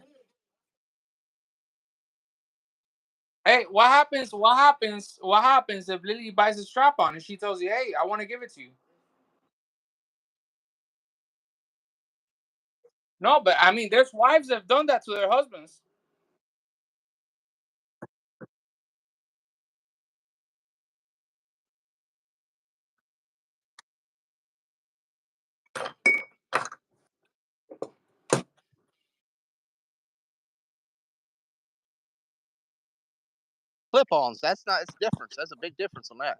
Hey, what happens? What happens? What happens if Lily buys a strap on and she tells you, "Hey, I want to give it to you"? No, but I mean, there's wives that have done that to their husbands. Clip-ons. That's not. It's different. That's a big difference on that.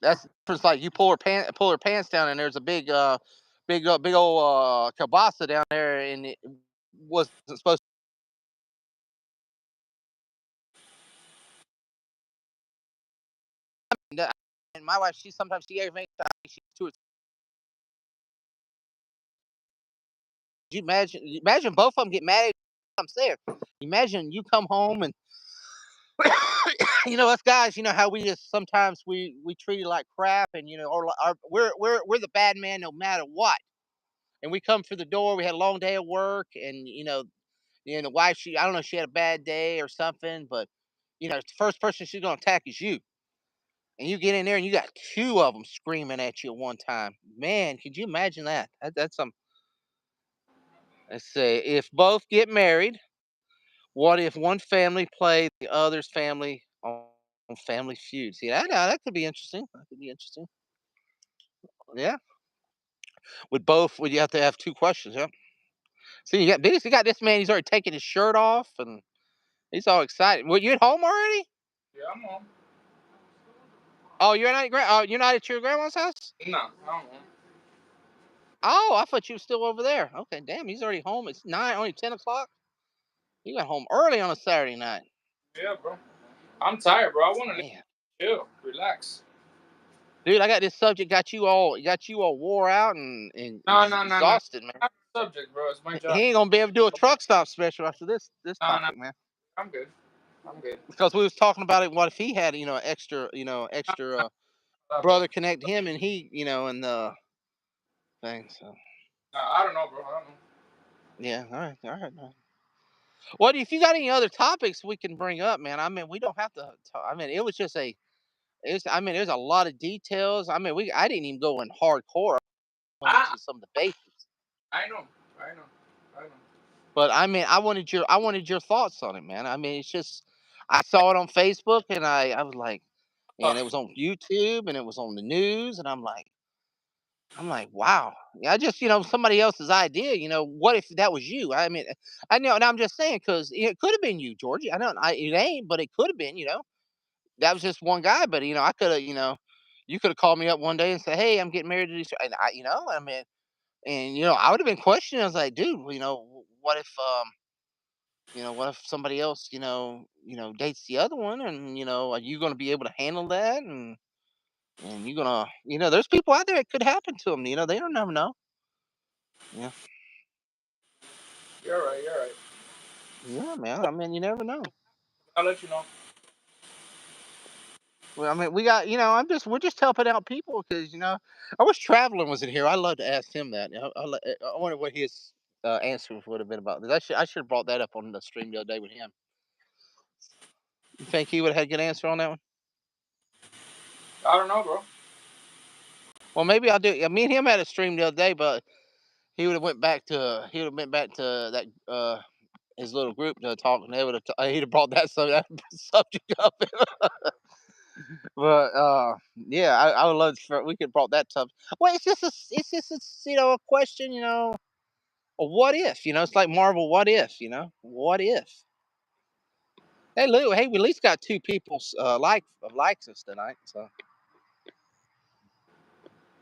That's the difference. Like you pull her pants down, and there's a big old kielbasa down there, and it wasn't supposed. To, and my wife, she gave me. She's too. You imagine both of them get mad I'm saying. Imagine you come home and us guys, how we just sometimes we treat it like crap, and we're the bad man no matter what. And we come through the door. We had a long day of work, and the wife, I don't know, she had a bad day or something, but the first person she's gonna attack is you. And you get in there and you got two of them screaming at you at one time. Man, could you imagine that? That's some. Let's say if both get married, what if one family played the other's family on Family Feud? See, that could be interesting. That could be interesting. Yeah. Would you have to have two questions? Yeah. See, you got this man. He's already taking his shirt off and he's all excited. Were you at home already? Yeah, I'm home. Oh, you're not at your grandma's house? No, I'm home. Oh, I thought you were still over there. Okay, damn, he's already home. It's only 10 o'clock. You got home early on a Saturday night. Yeah, bro. I'm tired, bro. I want to Man. chill, relax. Dude, I got this subject got you all wore out and No. exhausted, man. Not the subject, bro. It's my job. He ain't gonna be able to do a truck stop special after this No. topic, man. I'm good. I'm good. Because we was talking about it. What if he had extra brother connect him and he and the thing. So I don't know, bro. I don't know. yeah, all right, man. Well, if you got any other topics we can bring up, man. I mean, we don't have to. I mean, it was just I mean, there's a lot of details. I mean, I didn't even go in hardcore. I went into some of the basics. I know. But I mean, I wanted your thoughts on it, man. I mean, it's just I saw it on Facebook and I was like, and it was on YouTube and it was on the news and I'm like, wow. Yeah, I just somebody else's idea. What if that was you? I mean, I know, and I'm just saying because it could have been you, Georgie. It ain't, but it could have been. That was just one guy. But I could have, you could have called me up one day and said, hey, I'm getting married to these, and I mean, and I would have been questioning. I was like, dude, what if what if somebody else, dates the other one, and are you going to be able to handle that? And you're gonna, there's people out there it could happen to them. They don't never know. Yeah, You're right. yeah, man. I mean, you never know. I'll let you know. Well, I mean, we got, we're just helping out people because, I wish Traveling was in here. I'd love to ask him that. I wonder what his answer would have been about this. I should have brought that up on the stream the other day with him. You think he would have had a good answer on that one? I don't know, bro. Well, maybe I'll do it. Me and him had a stream the other day, but he would have went back to that his little group to talk, and they would have he'd have brought that subject up. But yeah, I would love we could brought that up. Well, it's just a question, a what if, it's like Marvel, what if, what if? Hey, Lou, hey, we at least got two people likes us tonight, so.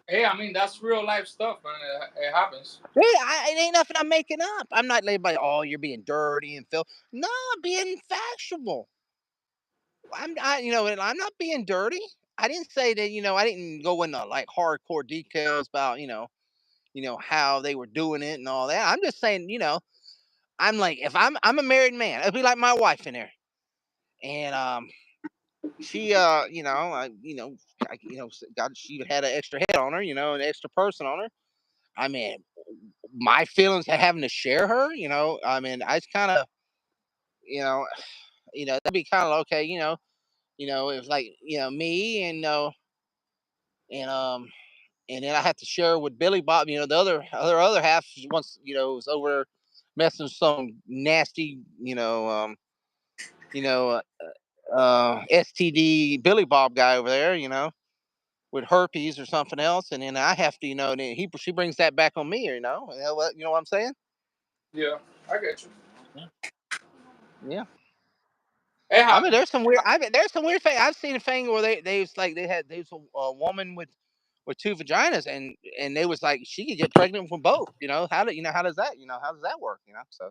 Hey, I mean that's real life stuff, man. It happens. Hey, it ain't nothing I'm making up. I'm not letting anybody, oh, you're being dirty and filth. No, I'm being factual. And I'm not being dirty. I didn't say that, I didn't go into like hardcore details about, how they were doing it and all that. I'm just saying, I'm like, if I'm a married man, it'd be like my wife in there. And she she had an extra head on her, an extra person on her. I mean, my feelings of having to share her, I mean, I just kind of, you know, that'd be kind of okay, if like, me and and then I have to share with Billy Bob, the other half once, was over messing with some nasty, you know, STD Billy Bob guy over there, with herpes or something else, and then I have to, and then she brings that back on me, you know what I'm saying? Yeah, I get you. Yeah. It I mean, happens. there's some weird thing. I've seen a thing where they was a woman with two vaginas, and they was like she could get pregnant from both. How does that work? So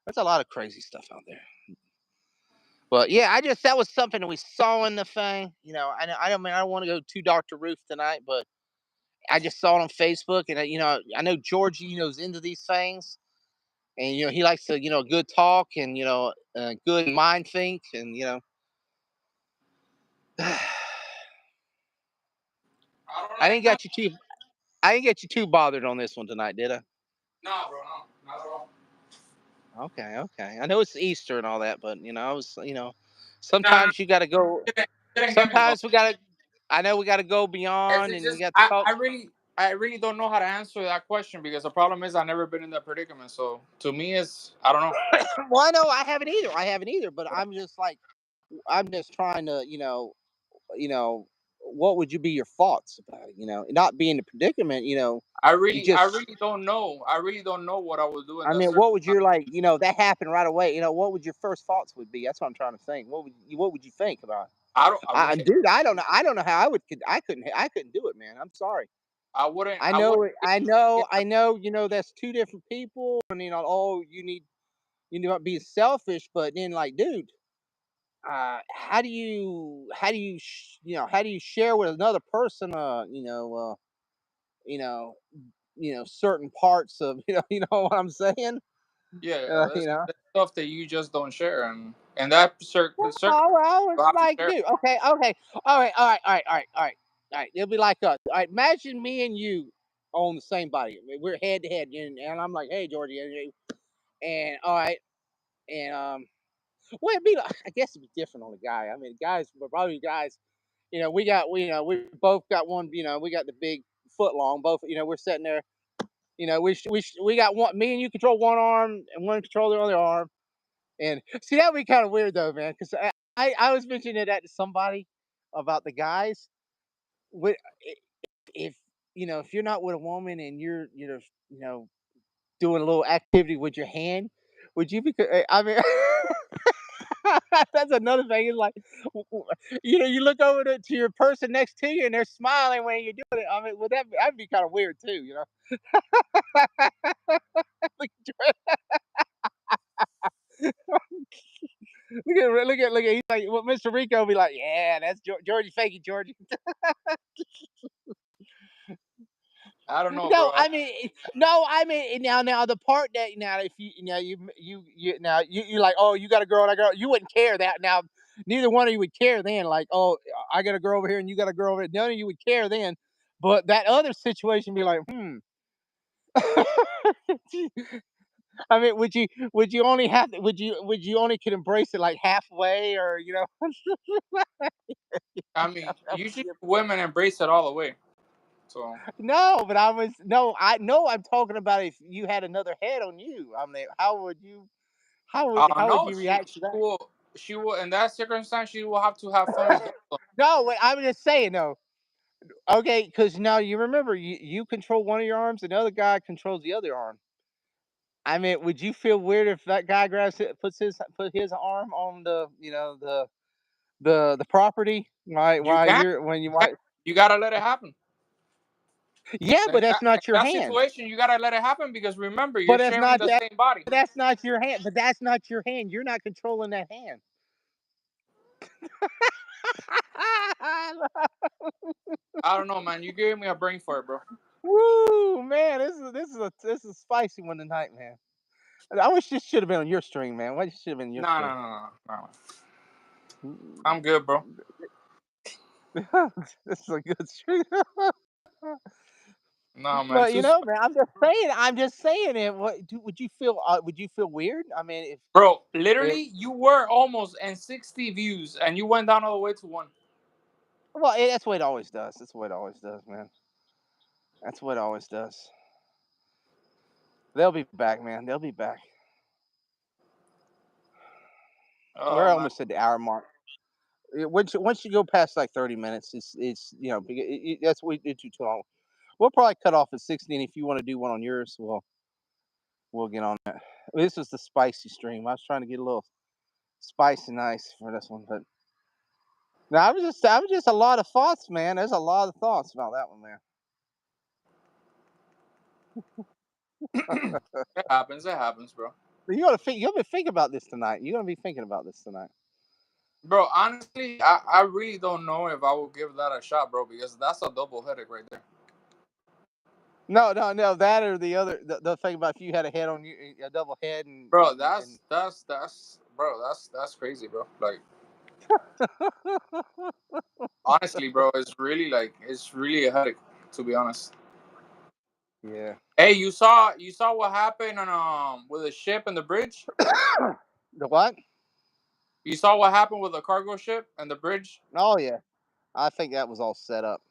there's a lot of crazy stuff out there. But yeah, that was something that we saw in the thing. I don't want to go to Dr. Ruth tonight, but I just saw it on Facebook, and I know Georgie, is into these things, and he likes to good talk and good mind think and I don't I like didn't get you too bothered on this one tonight, did I? No, bro, no, not at all. Okay. I know it's Easter and all that, but I was Nah, sometimes you got to go. didn't get me about. Sometimes we got to. I know we got to go beyond, It's and we just got to talk. I really don't know how to answer that question because the problem is I've never been in that predicament. So to me, it's I don't know. Well, I know I haven't either. But I'm just trying to, what would you be your thoughts about it? Not being in the predicament. You I just. really don't know. I really don't know what I would do in I that mean, what would circumstance. your that happened right away? What would your first thoughts would be? That's what I'm trying to think. What would you think about it? I don't. I really. Dude, I don't know. I don't know how I would. I couldn't do it, man. I'm sorry. I wouldn't. I I wouldn't. know. I know. That's two different people, and oh, you not being selfish, but then like, dude, how do you how do you share with another person, you know, certain parts of you know what I'm saying, Yeah, you know. there's stuff that you just don't share, and that Well, circle it's you have to like, share. dude, okay, all right. It'll be like us. All right, imagine me and you on the same body. I mean, we're head to head, and I'm like, hey, Georgie, and all right, and well, it'd be like, I guess it'd be different on a guy. I mean, guys, but probably guys, we both got one, we got the big foot long, both, we're sitting there, we got one, me and you control one arm and one control the other arm. And see, that would be kind of weird though, man, because I was mentioning that to somebody about the guys. With if if you're not with a woman and you're doing a little activity with your hand, would you be? I mean, that's another thing. Is like, you look over to your person next to you and they're smiling when you're doing it. I mean, would that'd be kind of weird too, Look at he's like, well, Mr. Rico be like, yeah, that's Georgie faking Georgie. I don't know, No, bro. I mean, now the part that now if you now you like, oh, you got a girl and a girl, you wouldn't care that now. Neither one of you would care then, like, oh, I got a girl over here and you got a girl over there. None of you would care then, but that other situation be like, I mean, would you only have would you only could embrace it like halfway or I mean, usually women embrace it all the way. So No, but I know I'm talking about if you had another head on you. I mean, how would no, you react to she that? will she will in that circumstance she will have to have fun with both of them. No, wait, I'm just saying though. Okay, because now you remember you control one of your arms, and the other guy controls the other arm. I mean, would you feel weird if that guy put his arm on the the property You while can't, you're when you you can't. might? You gotta let it happen. Yeah, but that's In not your that hand. situation, you gotta let it happen because remember, But you're that's sharing not the that. same body. That's not your hand. But that's not your hand. You're not controlling that hand. I don't know, man. You gave me a brain fart, bro. Woo, man, this is a spicy one tonight, man. I wish this should have been on your string, man. Why should have been your No, string? no, no, no, no. I'm good, bro. This is a good string. No, man. But Too, man, I'm just saying it. Would you feel weird? I mean, bro. if Literally, you were almost in 60 views, and you went down all the way to one. well, that's what it always does. That's what it always does, man. That's what it always does. They'll be back, man. They'll be back. We're Oh man, almost at the hour mark. Once you go past like 30 minutes, it's that's what we did too long. We'll probably cut off at 60, and if you want to do one on yours, we'll get on that. This was the spicy stream. I was trying to get a little spicy nice for this one, but no, I was just a lot of thoughts, man. There's a lot of thoughts about that one, man. it happens. It happens, bro. You're gonna think about this tonight. You're gonna be thinking about this tonight. Bro, honestly, I really don't know if I will give that a shot, bro, because that's a double headache right there. No, that or the other. The thing about if you had a head on you, a double head, and Bro, that's bro, that's crazy, bro. Like honestly, bro, it's really a headache, to be honest. yeah. Hey, you saw what happened on with the ship and the bridge? The what? You saw what happened with the cargo ship and the bridge? Oh yeah, I think that was all set up.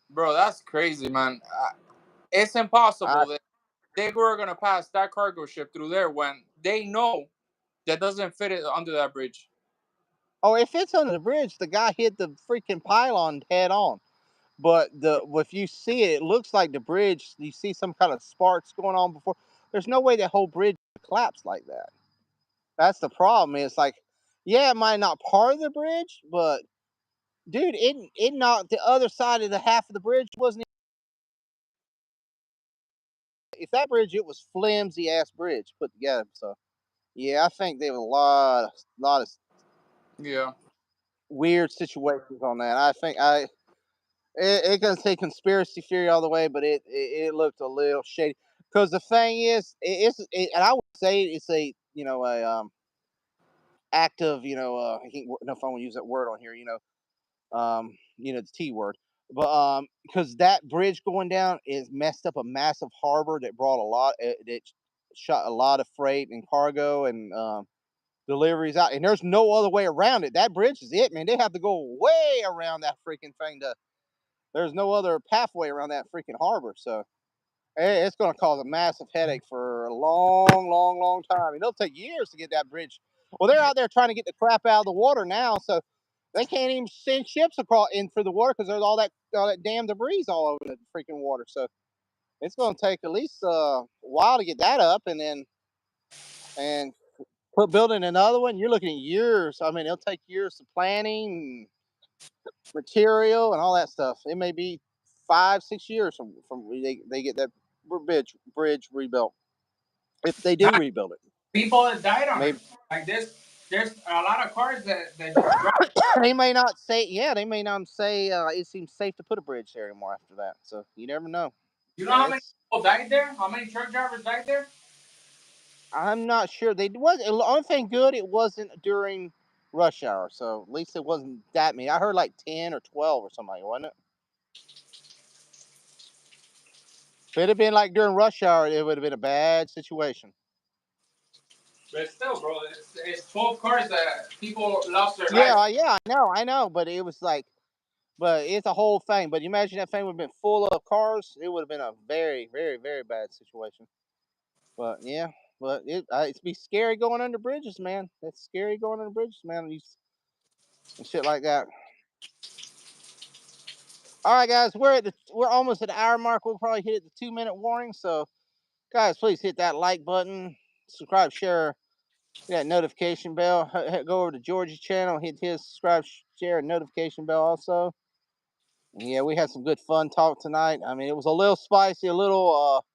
Bro, that's crazy, man. It's I impossible that they were gonna pass that cargo ship through there when they know that doesn't fit it under that bridge. Oh, if it's under the bridge, the guy hit the freaking pylon head on. But if you see it, it looks like the bridge. You see some kind of sparks going on before. There's no way that whole bridge collapsed like that. That's the problem. It's like, yeah, it might not part of the bridge, but dude, it knocked the other side of the half of the bridge wasn't. If that bridge, it was flimsy ass bridge put together. So yeah, I think there was a lot of Yeah. weird situations on that. I think it gonna say conspiracy theory all the way, but it looked a little shady. Because the thing is, and I would say it's a a active I can't know if I want to use that word on here. The T word, but because that bridge going down is messed up a massive harbor that brought a lot that shot a lot of freight and cargo and deliveries out, and there's no other way around it. That bridge is it, man. They have to go way around that freaking thing to. There's no other pathway around that freaking harbor, so it's going to cause a massive headache for a long, long, long time. It'll take years to get that bridge. Well, they're out there trying to get the crap out of the water now, so they can't even send ships across in for the water because there's all that damn debris all over the freaking water. So it's going to take at least a while to get that up, and put building another one. You're looking at years. I mean, it'll take years of planning, material, and all that stuff. It may be 5-6 years from they get that bridge rebuilt. If they do rebuild it, People that died on it. maybe Like there's a lot of cars that just dropped. they may not say. Yeah, they may not say it seems safe to put a bridge there anymore after that. So you never know. You know Yeah, how many people died there? How many truck drivers died there? I'm not sure. They was the only thing good. It wasn't during rush hour, so at least it wasn't that many. I heard like 10 or 12 or something, wasn't it? If it had been like during rush hour, it would have been a bad situation. But still, bro, it's 12 cars that people lost their lives. Yeah, I know, but it was like, but it's a whole thing. But you imagine that thing would have been full of cars, it would have been a very, very, very bad situation. But yeah, but it's be scary going under bridges, man. It's scary going under bridges, man. And shit like that. All right, guys, we're almost at the hour mark. We'll probably hit the 2 minute warning. So, guys, please hit that like button, subscribe, share, that notification bell. Go over to George's channel, hit his subscribe, share, and notification bell also. Yeah, we had some good fun talk tonight. I mean, it was a little spicy, a little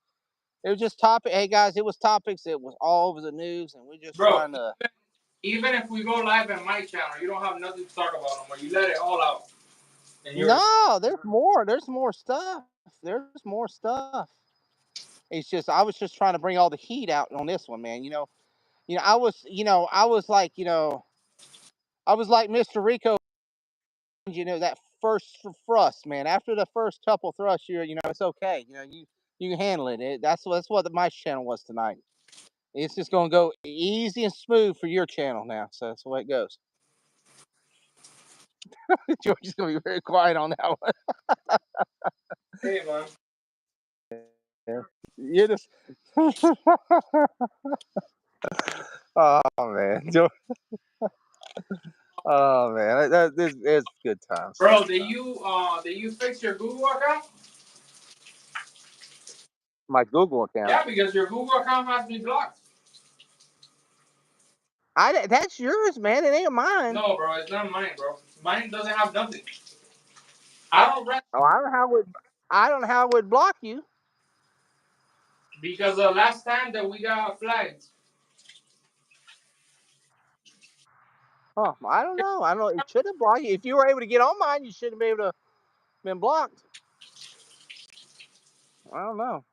it was just topic. Hey guys, it was topics. It was all over the news, and we're just Bro, trying to. even if we go live at my channel, you don't have nothing to talk about no more. You let it all out. And yours. No, there's more. There's more stuff. There's more stuff. It's just I was just trying to bring all the heat out on this one, man. I was like Mr. Rico. That first thrust, man. After the first couple thrusts, it's okay. You can handle it. That's what my channel was tonight. It's just gonna go easy and smooth for your channel now. So that's the way it goes. George is gonna be very quiet on that one. Hey, man. Yeah. You just oh man. Oh man. This it's good times. Bro, did you fix your Google account? My Google account. Yeah, because your Google account has been blocked. That's yours, man. It ain't mine. No, bro, it's not mine, bro. Mine doesn't have nothing. I don't rent Oh, I don't know how it would block you. because the last time that we got flagged. Oh, I don't know. I don't know. It should have blocked you. If you were able to get on mine, you shouldn't be able to been blocked. I don't know.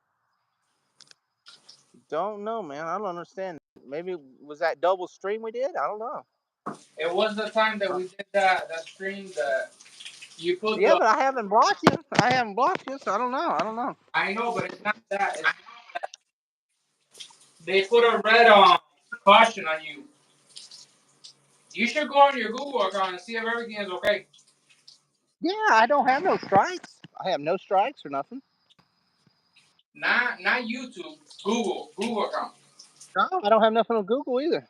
Don't know, man. I don't understand. Maybe was that double stream we did? I don't know. It was the time that we did that stream that you put Yeah, the. but I haven't blocked you. I haven't blocked you, so I don't know. I don't know. I know, but it's not that. It's, they put a red caution on you. You should go on your Google account and see if everything is okay. Yeah, I don't have no strikes. I have no strikes or nothing. Not YouTube. Google account. No, I don't have nothing on Google either.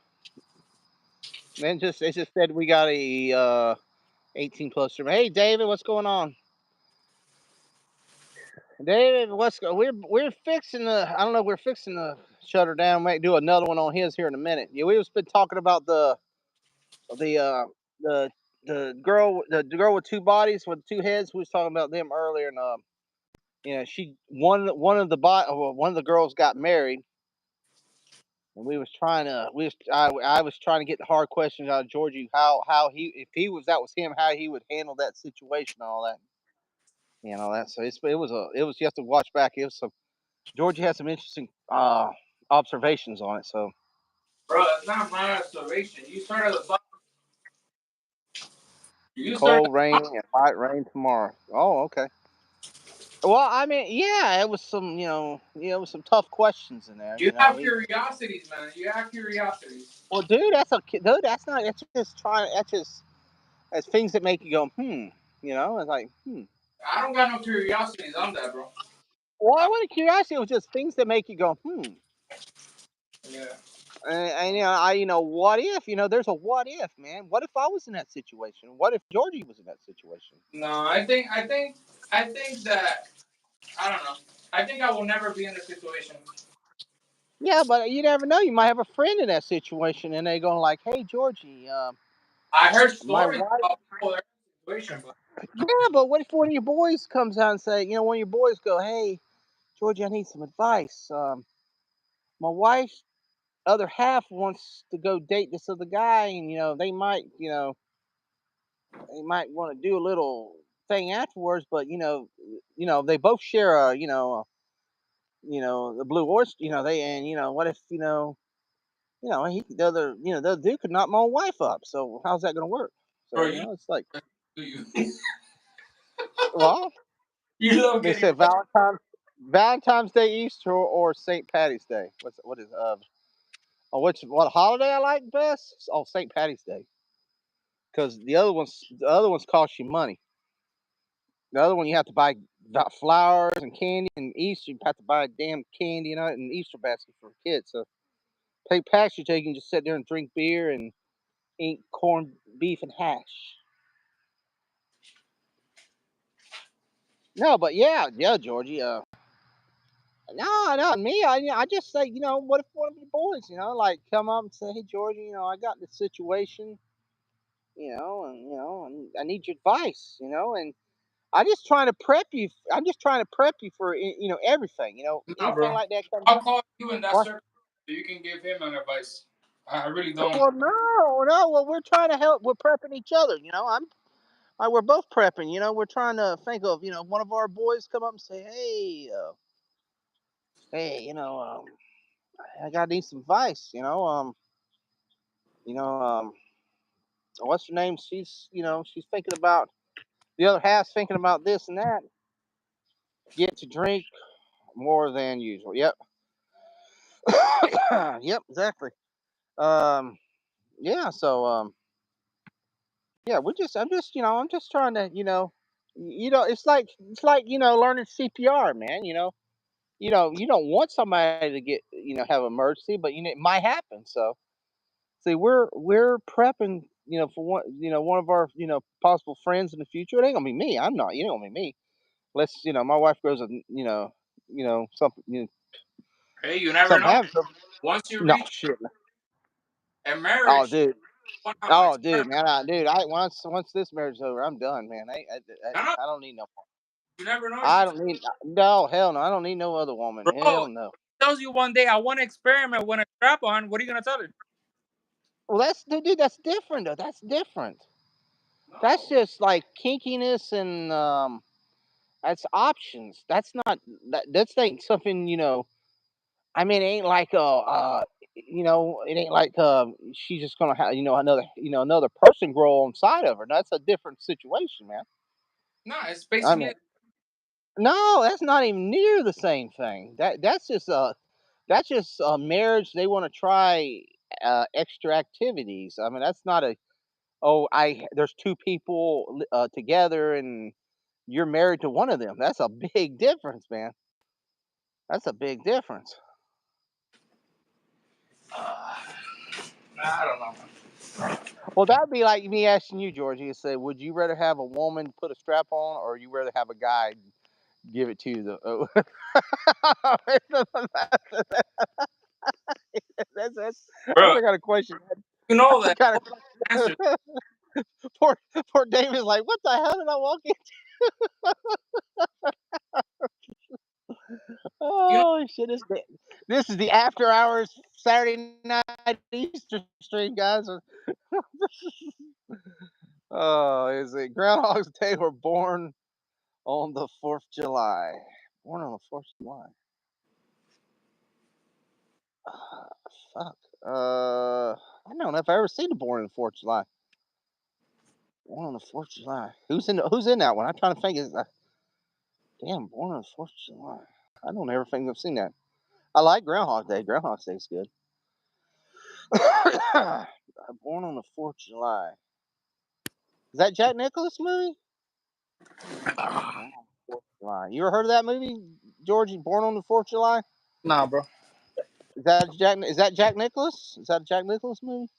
It just said we got a 18 plus stream. Hey, David, what's going on? David, we're fixing the. I don't know. We're fixing to shut her down. Might do another one on his here in a minute. Yeah, we was been talking about the the girl with two bodies with two heads. We was talking about them earlier, and she one of the girls got married, and we was trying to I was trying to get the hard questions out of Georgie how he if he was that was him how he would handle that situation and all that. That so it was you have to watch back. It was some Georgie had some interesting observations on it. So Bro, that's not my observation. You started the. You started. cold rain and light rain tomorrow. Oh, okay. Well, I mean, yeah, it was some, it was some tough questions in there. You have curiosities, man. You have curiosities. Well, dude, that's not. That's just trying. That's things that make you go, It's like, I don't got no curiosities on that, bro. Well, I wasn't curiosity. It was just things that make you go, Yeah. And what if? There's a what if, man. What if I was in that situation? What if Georgie was in that situation? No, I think that I don't know. I think I will never be in a situation. Yeah, but you never know. You might have a friend in that situation, and they're going like, "Hey, Georgie, I heard my stories wife." about people in that situation, but Yeah, but what if one of your boys comes out and say, one of your boys go, "Hey, Georgie, I need some advice. My wife's other half wants to go date this other guy, and they might want to do a little thing afterwards, but they both share the blue oyster, they and what if the other dude could knock my wife up. So how's that going to work? So bro, you it's like, do you? well, You love they getting. said Valentine's Day, Easter, or St. Patty's Day. What holiday I like best? Oh, St. Patty's Day, because the other ones cost you money. The other one you have to buy flowers and candy, and Easter you have to buy a damn candy and Easter basket for kids. So St. Patrick's Day you can just sit there and drink beer and eat corned beef and hash. No, but yeah, Georgie. No, not me. I just say, what if one of your boys, like come up and say, hey, Georgie, I got this situation, and I need your advice, and I'm just trying to prep you. I'm just trying to prep you for, everything, Nah, anything bro. like that. I'll call you in that What? circle so you can give him an advice. I really don't. Well, no. Well, we're trying to help. We're prepping each other. We're both prepping. We're trying to think of, one of our boys come up and say, hey, I got need some advice. You know, what's her name? She's thinking about the other half's thinking about this and that. Get to drink more than usual. Yep. Yep. Exactly. Um. Yeah. So. Yeah. I'm just trying to. It's like learning CPR, man. You don't want somebody to get have emergency, but it might happen. So see, we're prepping, for one of our possible friends in the future. It ain't gonna be me. I'm not. You ain't gonna be me. Unless my wife goes and something Hey, you never something know. happens. Once you No reach shit. a Oh, marriage, dude. one have an Oh, dude, experiment. man. I once this marriage is over, I'm done, man. No, no, I don't need no more. you never know. I don't need no hell no. I don't need no other woman. Bro, Hell no. tells you one day I want to experiment when a strap on. What are you gonna tell her? Well, dude. That's different though. That's different. That's No. just like kinkiness and That's options. That's not that's ain't something, I mean, it ain't like it ain't like she's just gonna have another person grow on side of her. That's a different situation, man. No, it's I basically mean, no, that's not even near the same thing. That's just a marriage. They want to try extra activities. I mean, that's not a there's two people together and you're married to one of them. That's a big difference, man. That's a big difference. I don't know. Well, that'd be like me asking you, Georgie, to say, would you rather have a woman put a strap on, or you rather have a guy give it to you? That's Bro, the kind of question. you know That's the that kind answer. of poor David's like, what the hell did I walk in? You know, Oh shit! This is the after hours Saturday night Easter stream, guys. Oh, is it Groundhog's Day were born on the 4th of July? Born on the 4th of July. Fuck. I don't know if I ever seen the Born on the 4th of July. Born on the 4th of July. Who's in that one? I'm trying to think. Damn, Born on the 4th of July. I don't ever think I've seen that. I like Groundhog Day. Groundhog Day's good. Born on the 4th of July. Is that Jack Nicklaus movie? Born on the 4th of July. You ever heard of that movie, Georgie? Born on the 4th of July? nah, bro. Is that Jack Nicklaus? Is that a Jack Nicklaus movie?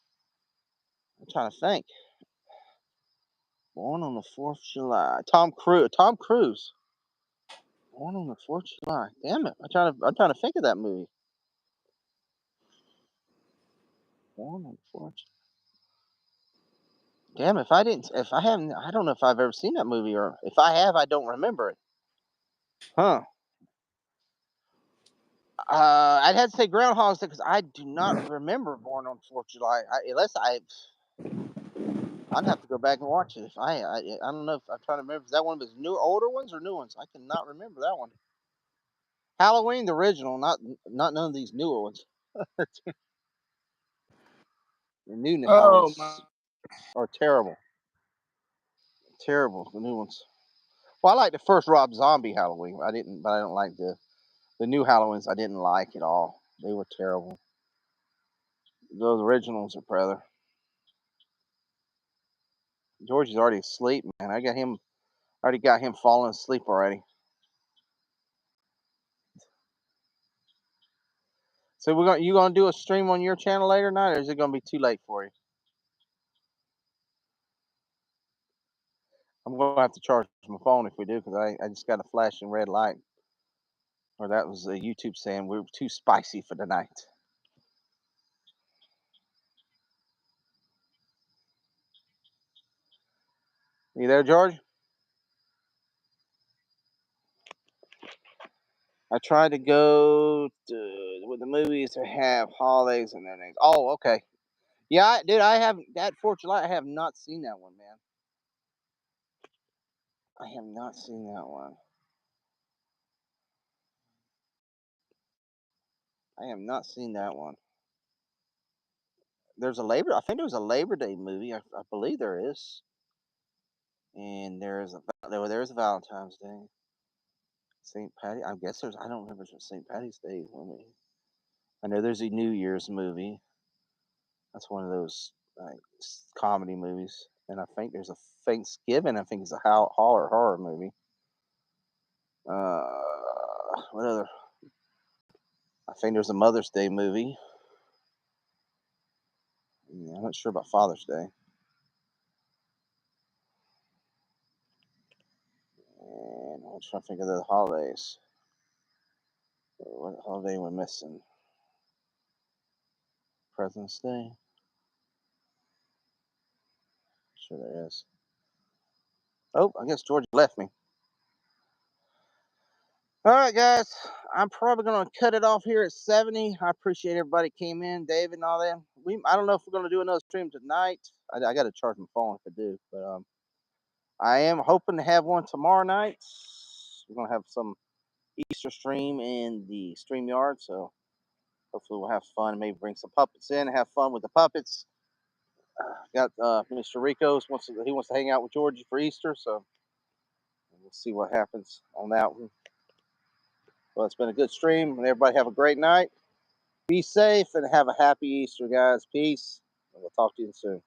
I'm trying to think. Born on the 4th of July. Tom Cruise. Born on the 4th of July. Damn it! I'm trying to think of that movie. Born on the 4th. Damn, if I haven't, I don't know if I've ever seen that movie, or if I have, I don't remember it. Huh? I'd have to say Groundhog Day because I do not remember Born on the 4th of July. I'd have to go back and watch it. If I don't know if I'm trying to remember. Is that one of his older ones or new ones? I cannot remember that one. Halloween, the original, not none of these newer ones. The new Oh man. Halloweens are terrible. Terrible, the new ones. Well, I like the first Rob Zombie Halloween. I don't like the new Halloweens. I didn't like at all. They were terrible. Those originals are better. George is already asleep, man. Already got him falling asleep already. So you gonna do a stream on your channel later tonight, or is it gonna be too late for you? I'm gonna have to charge my phone if we do, because I just got a flashing red light. Or that was YouTube saying we were too spicy for tonight. You there, George? I tried to go with the movies to have holidays and their names. Oh, okay. Yeah, dude, I have that 4th of July. I have not seen that one, man. I have not seen that one. I have not seen that one. I think there's a Labor Day movie. I believe there is. And there's a Valentine's Day. St. Patty. I guess I don't remember if it's St. Patty's Day. I know there's a New Year's movie. That's one of those like comedy movies. And I think there's a Thanksgiving. I think it's a horror movie. What other? I think there's a Mother's Day movie. Yeah, I'm not sure about Father's Day. And I'm trying to think of the holidays. What holiday we're missing? President's Day. Sure there is. Oh, I guess George left me. All right, guys. I'm probably gonna cut it off here at 70. I appreciate everybody came in, David and all that. I don't know if we're gonna do another stream tonight. I got to charge my phone if I do, but I am hoping to have one tomorrow night. We're gonna have some Easter stream in the StreamYard, so hopefully we'll have fun. Maybe bring some puppets in, have fun with the puppets. Got Mr. Rico's wants to hang out with Georgie for Easter, so we'll see what happens on that one. Well, it's been a good stream, and everybody have a great night. Be safe and have a happy Easter, guys. Peace, and we'll talk to you soon.